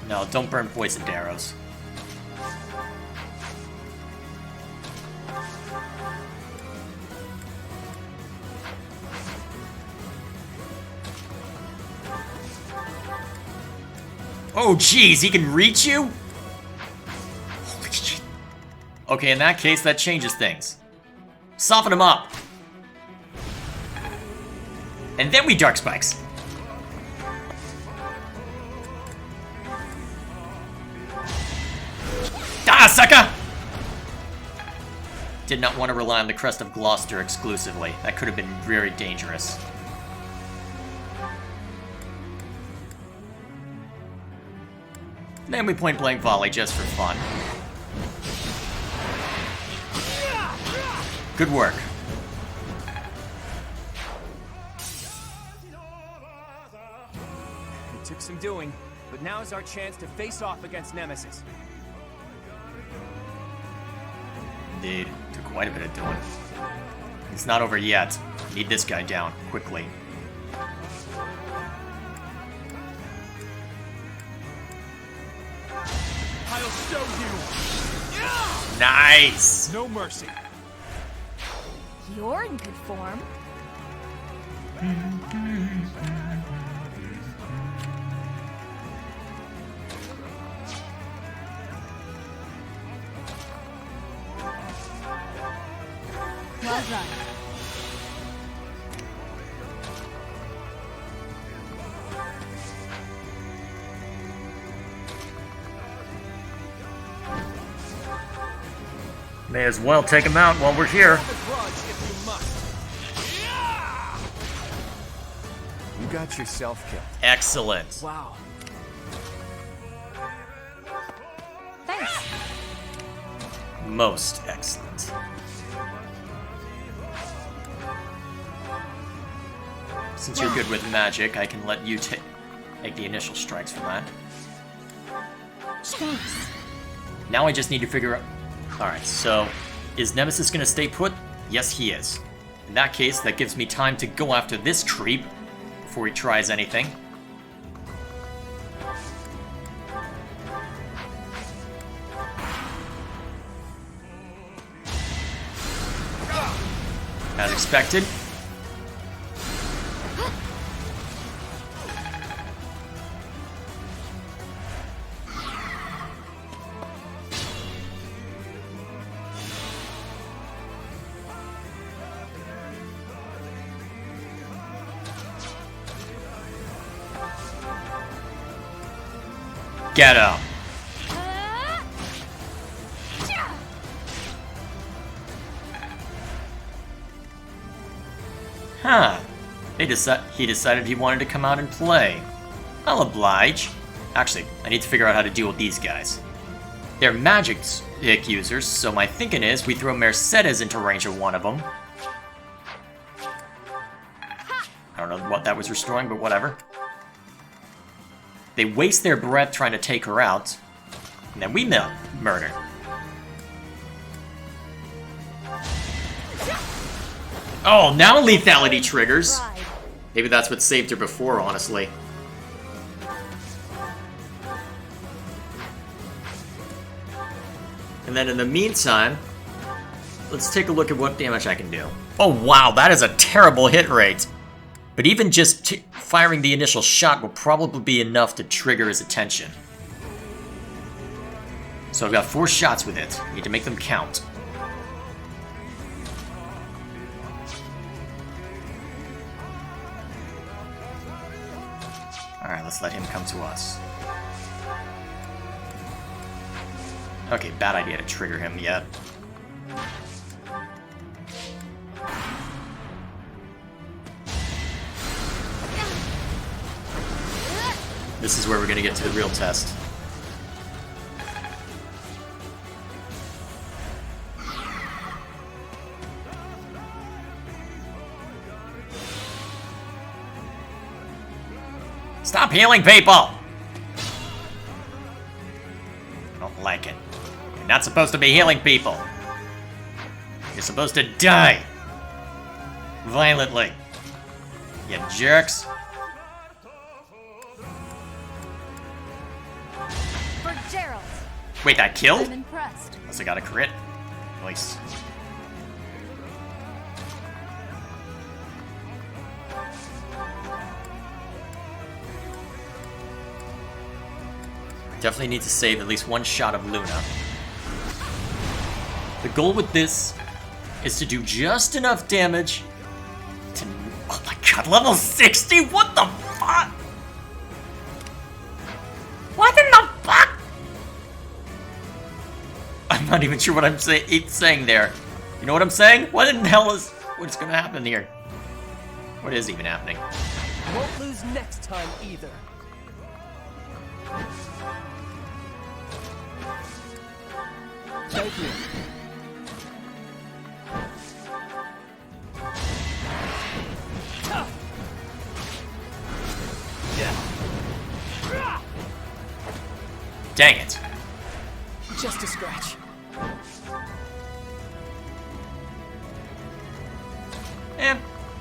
No, don't burn poisoned arrows. Oh, jeez, he can reach you? Holy shit. Okay, in that case, that changes things. Soften him up. And then we Dark Spikes. Ah, sucker! Did not want to rely on the Crest of Gloucester exclusively. That could have been very dangerous. Then we point blank volley just for fun. Good work. It took some doing, but now is our chance to face off against Nemesis. Indeed, took quite a bit of doing. It's not over yet. Need this guy down, quickly. I'll show you. Nice! No mercy. You're in good form. Well done. May as well take him out while we're here. Have a grudge if you must. You got yourself killed. Excellent. Wow. Thanks. Most excellent. Since you're good with magic, I can let you take the initial strikes from that. Thanks. Now I just need to figure out... Alright, so... Is Nemesis gonna stay put? Yes, he is. In that case, that gives me time to go after this creep before he tries anything. As expected. Get him. Huh. He decided he wanted to come out and play. I'll oblige. Actually, I need to figure out how to deal with these guys. They're magic users, so my thinking is we throw Mercedes into range of one of them. I don't know what that was restoring, but whatever. They waste their breath trying to take her out, and then we murder. Oh, now lethality triggers. Maybe that's what saved her before, honestly. And then in the meantime, let's take a look at what damage I can do. Oh wow, that is a terrible hit rate. But even just firing the initial shot will probably be enough to trigger his attention. So I've got 4 shots with it. Need to make them count. Alright, let's let him come to us. Okay, bad idea to trigger him yet. This is where we're gonna get to the real test. Stop healing people! I don't like it. You're not supposed to be healing people. You're supposed to die. Violently. You jerks. For Gerald. Wait, that killed? I'm impressed. Unless I got a crit. Nice. Definitely need to save at least 1 shot of Luna. The goal with this is to do just enough damage to... Oh my god, level 60? What the fuck? What in the fuck? I'm not even sure what I'm saying there. You know what I'm saying? What in the hell is... What's gonna happen here? What is even happening? Won't lose next time either. Thank you. Dang it. Just a scratch.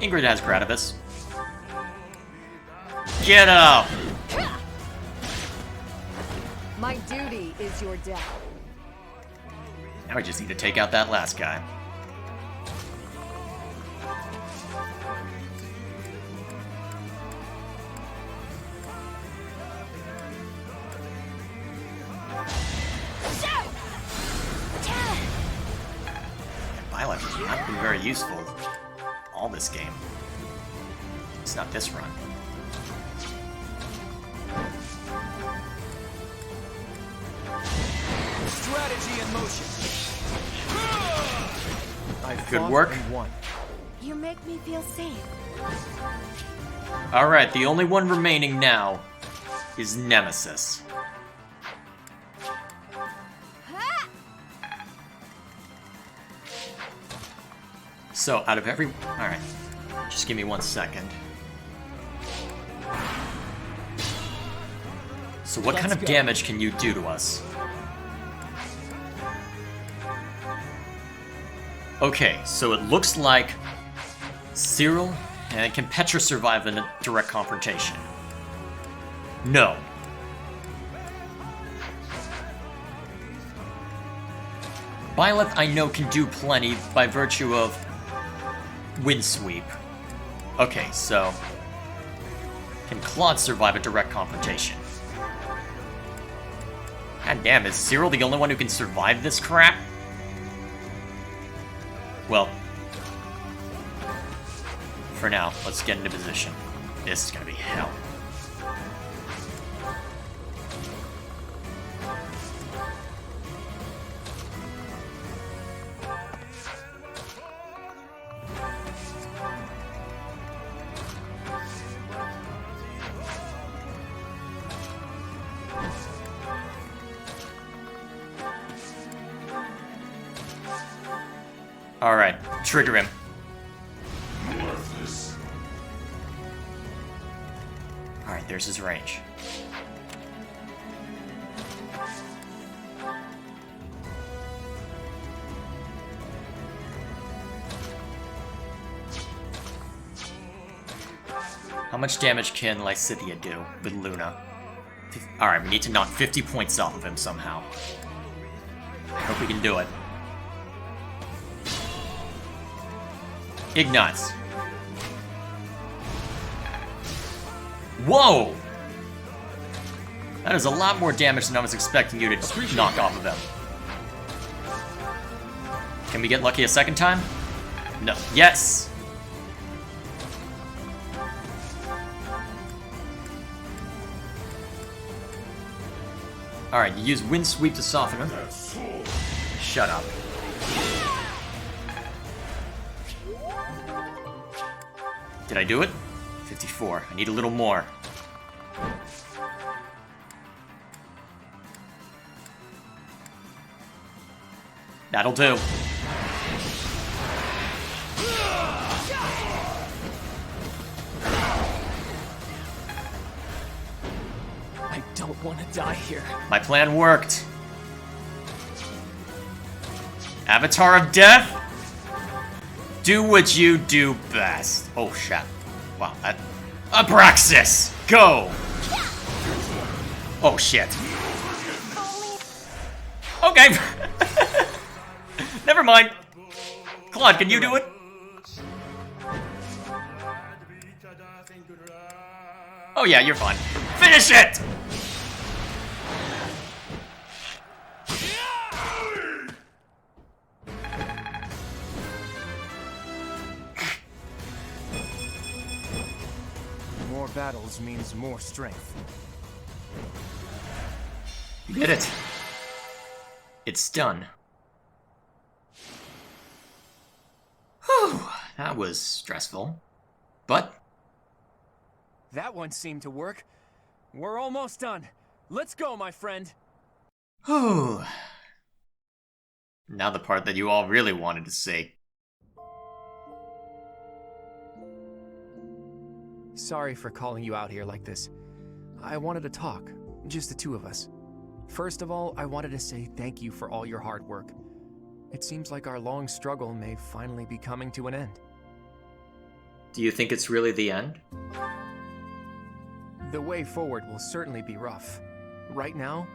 Ingrid has Gratavis. Get up! My duty is your death. Now we just need to take out that last guy. Violet has not been very useful all this game. It's not this run. Strategy in motion. Good work. You make me feel safe. Alright, the only one remaining now is Nemesis. So, out of every... Alright, just give me 1 second. So what kind of damage can you do to us? Okay, so it looks like Cyril and can Petra survive in a direct confrontation? No. Byleth, I know, can do plenty by virtue of Windsweep. Okay, so can Claude survive a direct confrontation? God damn, is Cyril the only one who can survive this crap? Well, for now, let's get into position. This is gonna be hell. Alright, trigger him. Worthless. Alright, there's his range. How much damage can Lysithea do with Luna? Alright, we need to knock 50 points off of him somehow. I hope we can do it. Ignites. Whoa! That is a lot more damage than I was expecting you to knock off of him. Can we get lucky a second time? No. Yes! Alright, you use Wind Sweep to soften him. Shut up. Did I do it? 54. I need a little more. That'll do. I don't want to die here. My plan worked. Avatar of Death? Do what you do best. Oh, shit. Wow, that... Abraxas! Go! Oh, shit. Okay. Never mind. Claude, can you do it? Oh yeah, you're fine. Finish it! More battles means more strength. You did it. It's done. Whew, that was stressful. But That one seemed to work. We're almost done. Let's go, my friend. whew. Now the part that you all really wanted to see. Sorry for calling you out here like this. I wanted to talk, just the two of us. First of all, I wanted to say thank you for all your hard work. It seems like our long struggle may finally be coming to an end. Do you think it's really the end? The way forward will certainly be rough. Right now,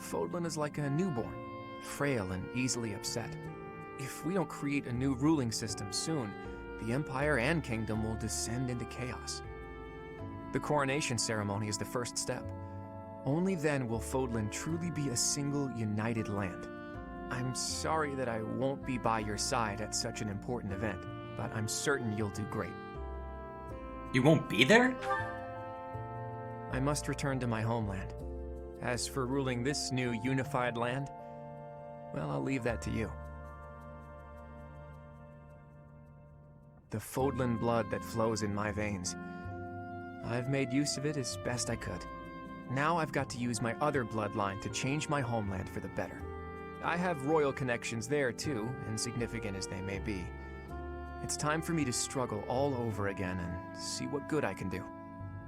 Fodlan is like a newborn, frail and easily upset. If we don't create a new ruling system soon, the Empire and Kingdom will descend into chaos. The coronation ceremony is the first step. Only then will Fodlan truly be a single, united land. I'm sorry that I won't be by your side at such an important event, but I'm certain you'll do great. You won't be there? I must return to my homeland. As for ruling this new unified land, well, I'll leave that to you. The Fodlan blood that flows in my veins. I've made use of it as best I could. Now I've got to use my other bloodline to change my homeland for the better. I have royal connections there too, insignificant as they may be. It's time for me to struggle all over again and see what good I can do.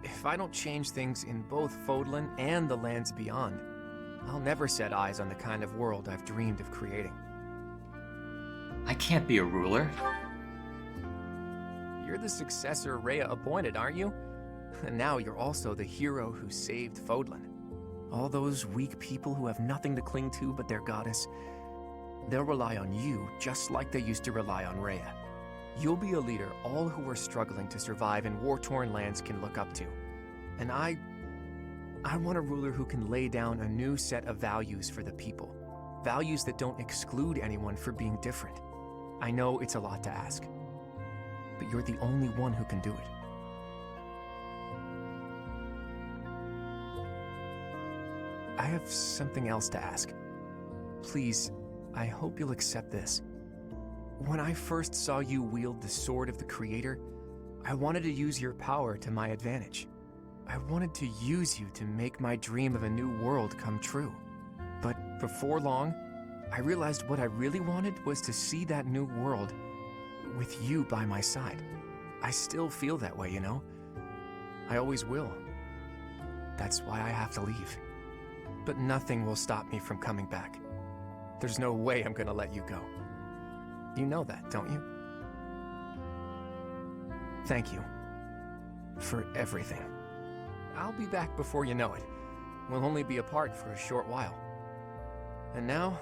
If I don't change things in both Fodlan and the lands beyond, I'll never set eyes on the kind of world I've dreamed of creating. I can't be a ruler. You're the successor Rhea appointed, aren't you? And now you're also the hero who saved Fodlan. All those weak people who have nothing to cling to but their goddess, they'll rely on you just like they used to rely on Rhea. You'll be a leader all who are struggling to survive in war-torn lands can look up to. And I want a ruler who can lay down a new set of values for the people. Values that don't exclude anyone for being different. I know it's a lot to ask, but you're the only one who can do it. I have something else to ask. Please, I hope you'll accept this. When I first saw you wield the sword of the Creator, I wanted to use your power to my advantage. I wanted to use you to make my dream of a new world come true. But before long, I realized what I really wanted was to see that new world with you by my side. I still feel that way, you know? I always will. That's why I have to leave. But nothing will stop me from coming back. There's no way I'm gonna let you go. You know that, don't you? Thank you for everything. I'll be back before you know it. We'll only be apart for a short while. And now,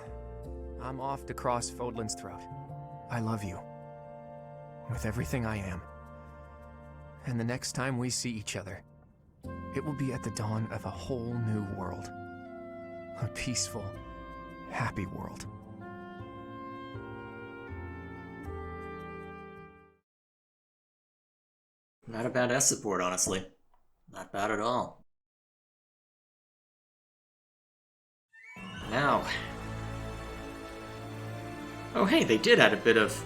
I'm off to cross Fodlan's throat. I love you. with everything I am. And the next time we see each other, it will be at the dawn of a whole new world. A peaceful, happy world. Not a bad S support, honestly. Not bad at all. Now. Oh hey, they did add a bit of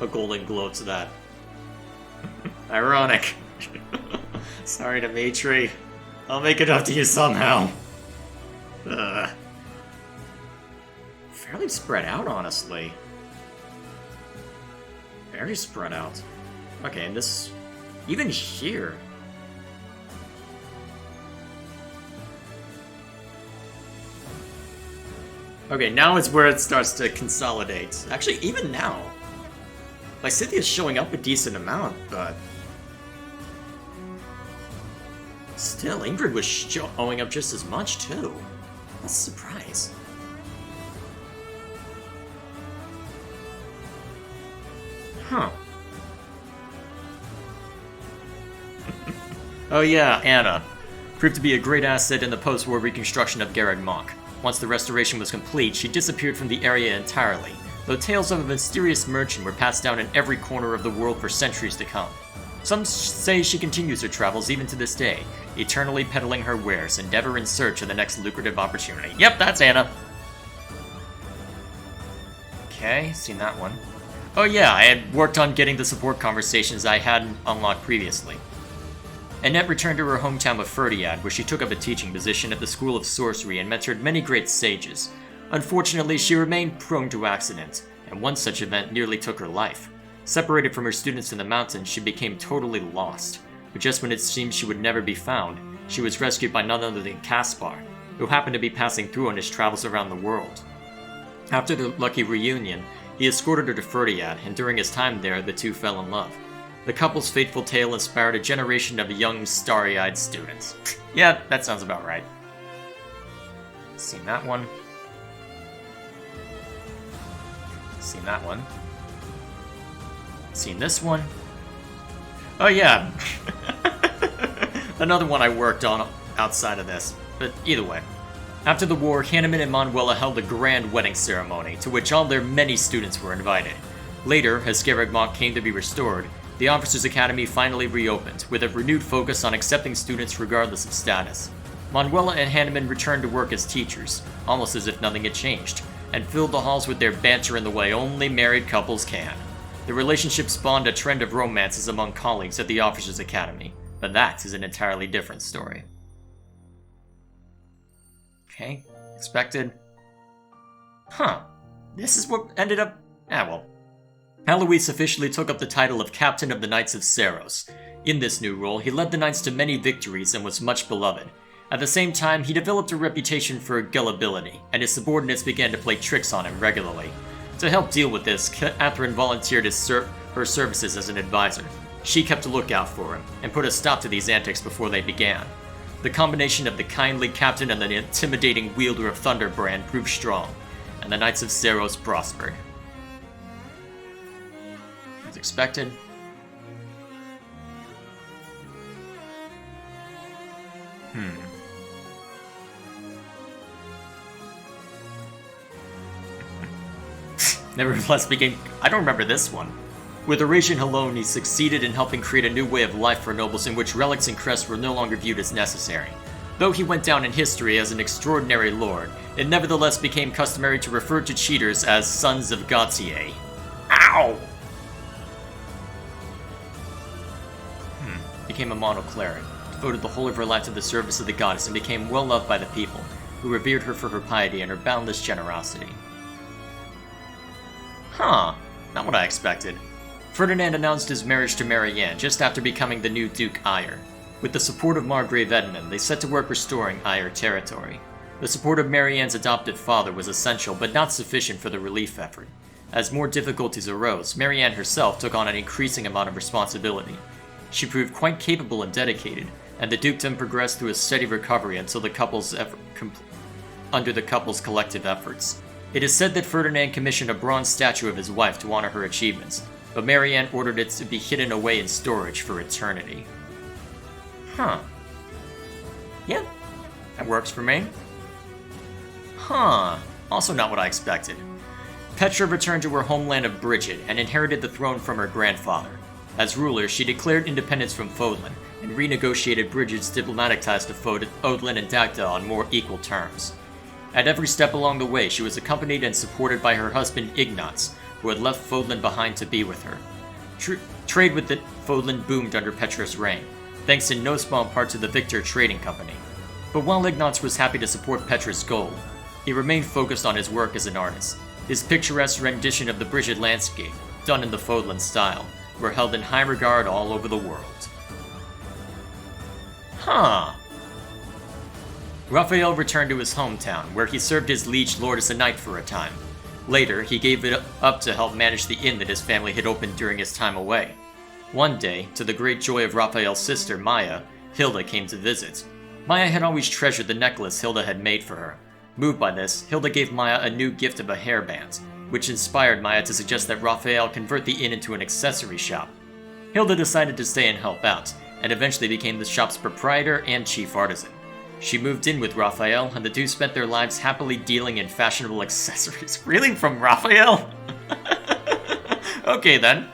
a golden glow to that. Ironic. Sorry, Dimitri. I'll make it up to you somehow. Fairly spread out, honestly. Very spread out. Okay, and this... even here... Okay, now is where it starts to consolidate. Actually, even now. Like, Cynthia's showing up a decent amount, but... still, Ingrid was showing up just as much, too. That's a surprise. Huh. Oh yeah, Anna. Proved to be a great asset in the post-war reconstruction of Garreg Mach. Once the restoration was complete, she disappeared from the area entirely, though tales of a mysterious merchant were passed down in every corner of the world for centuries to come. Some say she continues her travels even to this day, eternally peddling her wares and ever in search of the next lucrative opportunity. Yep, that's Anna. Okay, seen that one. Oh yeah, I had worked on getting the support conversations I hadn't unlocked previously. Annette returned to her hometown of Ferdiad, where she took up a teaching position at the School of Sorcery and mentored many great sages. Unfortunately, she remained prone to accident, and one such event nearly took her life. Separated from her students in the mountains, she became totally lost. But just when it seemed she would never be found, she was rescued by none other than Caspar, who happened to be passing through on his travels around the world. After the lucky reunion, he escorted her to Ferdiad, and during his time there, the two fell in love. The couple's fateful tale inspired a generation of young, starry-eyed students. Yeah, that sounds about right. Seen that one. Seen that one. Seen this one. Oh yeah. Another one I worked on outside of this. But either way. After the war, Hanneman and Manuela held a grand wedding ceremony, to which all their many students were invited. Later, as Garreg Mach came to be restored, the Officers' Academy finally reopened, with a renewed focus on accepting students regardless of status. Manuela and Hanneman returned to work as teachers, almost as if nothing had changed, and filled the halls with their banter in the way only married couples can. The relationship spawned a trend of romances among colleagues at the Officers' Academy, but that is an entirely different story. Okay, expected. Huh, this is what ended up... well. Alois officially took up the title of Captain of the Knights of Seiros. In this new role, he led the Knights to many victories and was much beloved. At the same time, he developed a reputation for gullibility, and his subordinates began to play tricks on him regularly. To help deal with this, Catherine volunteered her services as an advisor. She kept a lookout for him, and put a stop to these antics before they began. The combination of the kindly captain and the intimidating wielder of Thunderbrand proved strong, and the Knights of Seiros prospered. As expected. Nevertheless became... I don't remember this one. With Eurasian Halone, he succeeded in helping create a new way of life for nobles in which relics and crests were no longer viewed as necessary. Though he went down in history as an extraordinary lord, it nevertheless became customary to refer to cheaters as sons of Gautier. Ow! Became a monocleric, devoted the whole of her life to the service of the goddess, and became well loved by the people, who revered her for her piety and her boundless generosity. Huh, not what I expected. Ferdinand announced his marriage to Marianne just after becoming the new Duke Eyre. With the support of Margrave Edmund, they set to work restoring Eyre territory. The support of Marianne's adopted father was essential, but not sufficient for the relief effort. As more difficulties arose, Marianne herself took on an increasing amount of responsibility. She proved quite capable and dedicated, and the dukedom progressed through a steady recovery until under the couple's collective efforts. It is said that Ferdinand commissioned a bronze statue of his wife to honor her achievements. but Marianne ordered it to be hidden away in storage for eternity. Huh. Yeah, that works for me. Huh. Also not what I expected. Petra returned to her homeland of Brigid and inherited the throne from her grandfather. As ruler, she declared independence from Fodlan and renegotiated Brigid's diplomatic ties to Odlin and Dagda on more equal terms. At every step along the way, she was accompanied and supported by her husband Ignaz, who had left Fodlan behind to be with her. Trade with Fodlan boomed under Petra's reign, thanks in no small part to the Victor Trading Company. But while Ignaz was happy to support Petra's goal, he remained focused on his work as an artist. His picturesque rendition of the Brigid landscape, done in the Fodlan style, were held in high regard all over the world. Huh. Raphael returned to his hometown, where he served his liege lord as a knight for a time. Later, he gave it up to help manage the inn that his family had opened during his time away. One day, to the great joy of Raphael's sister, Maya, Hilda came to visit. Maya had always treasured the necklace Hilda had made for her. Moved by this, Hilda gave Maya a new gift of a hairband, which inspired Maya to suggest that Raphael convert the inn into an accessory shop. Hilda decided to stay and help out, and eventually became the shop's proprietor and chief artisan. She moved in with Raphael, and the two spent their lives happily dealing in fashionable accessories. Really? From Raphael? Okay then.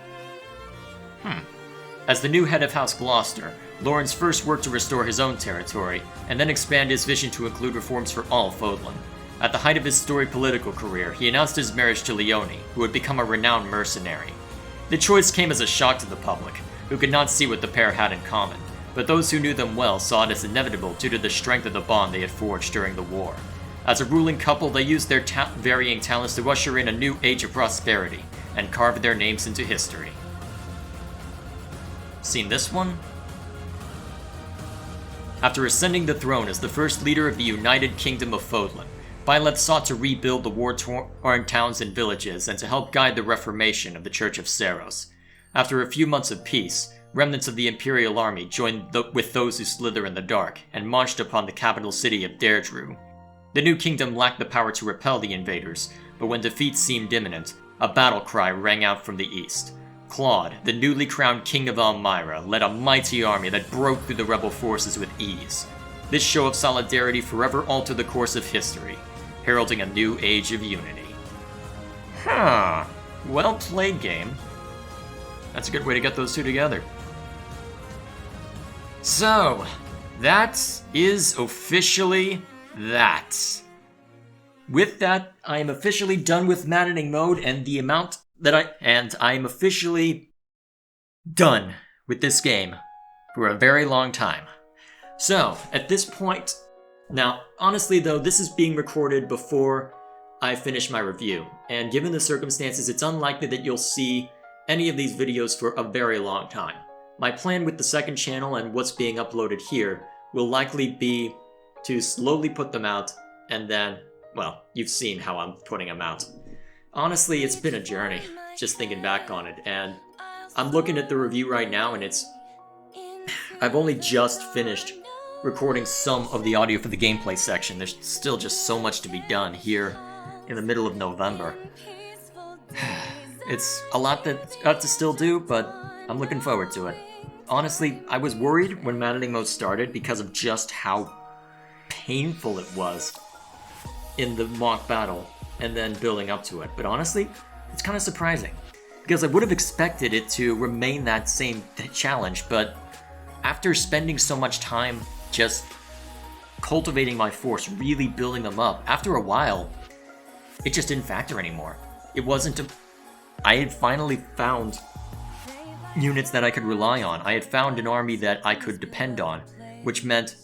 As the new head of House Gloucester, Lawrence first worked to restore his own territory, and then expand his vision to include reforms for all Fodlan. At the height of his storied political career, he announced his marriage to Leone, who had become a renowned mercenary. The choice came as a shock to the public, who could not see what the pair had in common, but those who knew them well saw it as inevitable due to the strength of the bond they had forged during the war. As a ruling couple, they used their varying talents to usher in a new age of prosperity, and carved their names into history. Seen this one? After ascending the throne as the first leader of the United Kingdom of Fodlan, Byleth sought to rebuild the war-torn towns and villages and to help guide the reformation of the Church of Saros. After a few months of peace, remnants of the Imperial Army joined with those who slither in the dark and marched upon the capital city of Deirdre. The new kingdom lacked the power to repel the invaders, but when defeat seemed imminent, a battle cry rang out from the east. Claude, the newly crowned king of Elmira, led a mighty army that broke through the rebel forces with ease. This show of solidarity forever altered the course of history, heralding a new age of unity. Huh. Well played, game. That's a good way to get those two together. So, that is officially that. With that, I am officially done with Maddening mode and the amount that I am officially done with this game for a very long time. So, at this point, now, honestly though, this is being recorded before I finish my review, and given the circumstances, it's unlikely that you'll see any of these videos for a very long time. My plan with the second channel and what's being uploaded here will likely be to slowly put them out, and then, well, you've seen how I'm putting them out. Honestly, it's been a journey, just thinking back on it, and I'm looking at the review right now, and I've only just finished recording some of the audio for the gameplay section. There's still just so much to be done here in the middle of November. It's a lot that's got to still do, but I'm looking forward to it. Honestly, I was worried when Maddening mode started because of just how painful it was in the mock battle and then building up to it. But honestly, it's kind of surprising because I would have expected it to remain that same challenge, but after spending so much time just cultivating my force, really building them up, after a while, it just didn't factor anymore. It wasn't I had finally found units that I could rely on. I had found an army that I could depend on, which meant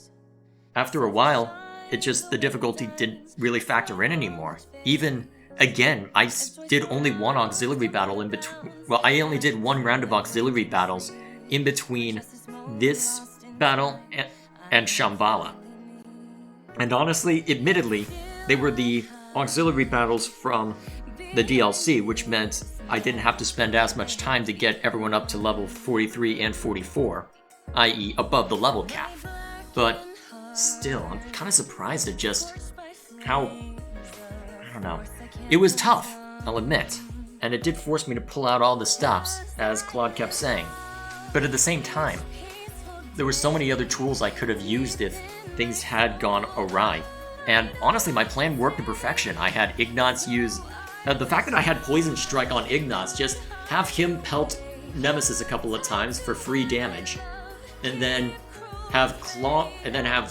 after a while, the difficulty didn't really factor in anymore. Even, again, I did only one auxiliary battle in between. Well, I only did one round of auxiliary battles in between this battle and Shambhala. And honestly, admittedly, they were the auxiliary battles from the DLC, which meant I didn't have to spend as much time to get everyone up to level 43 and 44, i.e. above the level cap. But still, I'm kind of surprised at just how, I don't know. It was tough, I'll admit. and it did force me to pull out all the stops, as Claude kept saying. But at the same time, there were so many other tools I could have used if things had gone awry. And honestly, my plan worked to perfection. I had Ignatz use... the fact that I had Poison Strike on Ignatz, just have him pelt Nemesis a couple of times for free damage, and then have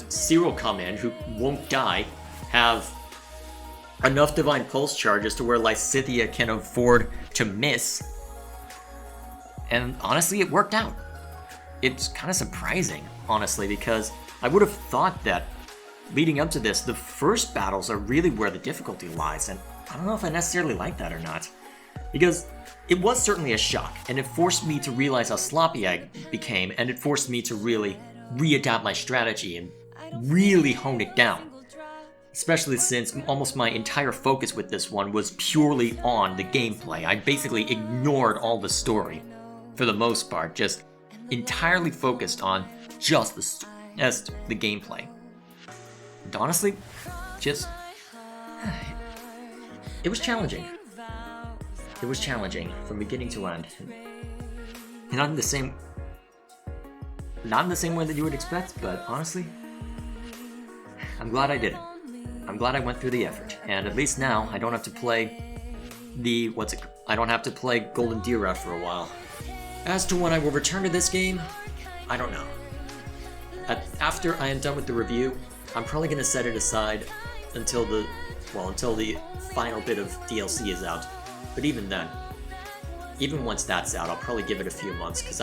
Cyril come in, who won't die, have enough Divine Pulse charges to where Lysithea can afford to miss. And honestly, it worked out. It's kind of surprising, honestly, because I would have thought that leading up to this, the first battles are really where the difficulty lies, and I don't know if I necessarily like that or not. Because it was certainly a shock, and it forced me to realize how sloppy I became, and it forced me to really readapt my strategy and really hone it down. Especially since almost my entire focus with this one was purely on the gameplay. I basically ignored all the story, for the most part, just entirely focused on just the gameplay. And honestly, it was challenging. It was challenging from beginning to end. Not in the same way that you would expect, but honestly, I'm glad I did it. I'm glad I went through the effort, and at least now I don't have to play I don't have to play Golden Deer Route for a while. As to when I will return to this game, I don't know. After I am done with the review, I'm probably gonna set it aside until the final bit of DLC is out. But even then, even once that's out, I'll probably give it a few months, because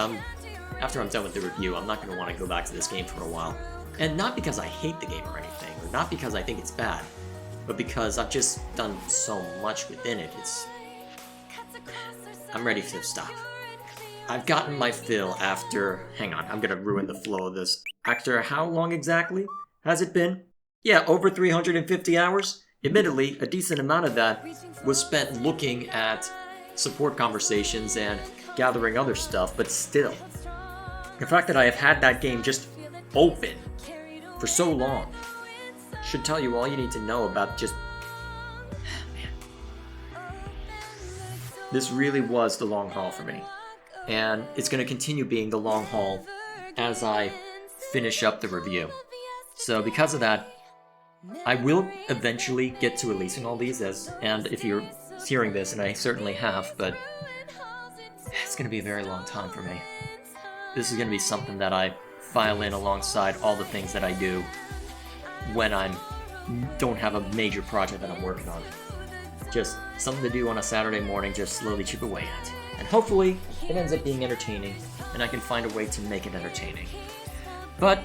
after I'm done with the review, I'm not gonna want to go back to this game for a while. And not because I hate the game or anything, or not because I think it's bad, but because I've just done so much within it. I'm ready to stop. I've gotten my fill after... Hang on, I'm gonna ruin the flow of this. After how long exactly has it been? Yeah, over 350 hours? Admittedly, a decent amount of that was spent looking at support conversations and gathering other stuff, but still. The fact that I have had that game just open for so long should tell you all you need to know about just... Man. This really was the long haul for me. And it's going to continue being the long haul as I finish up the review. So because of that, I will eventually get to releasing all these, and if you're hearing this, and I certainly have, but it's going to be a very long time for me. This is going to be something that I file in alongside all the things that I do when I don't have a major project that I'm working on. Just something to do on a Saturday morning, just slowly chip away at. And hopefully, it ends up being entertaining, and I can find a way to make it entertaining. But,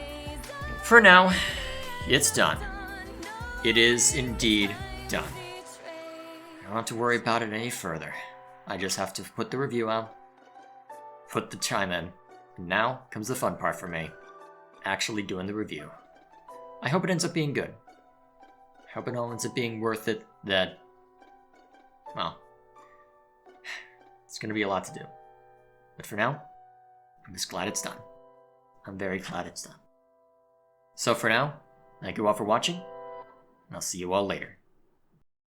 for now, it's done. It is indeed done. I don't have to worry about it any further. I just have to put the review out, put the time in, and now comes the fun part for me. Actually doing the review. I hope it ends up being good. I hope it all ends up being worth it, that... well... it's gonna be a lot to do. But for now, I'm just glad it's done. I'm very glad it's done. So for now, thank you all for watching, and I'll see you all later.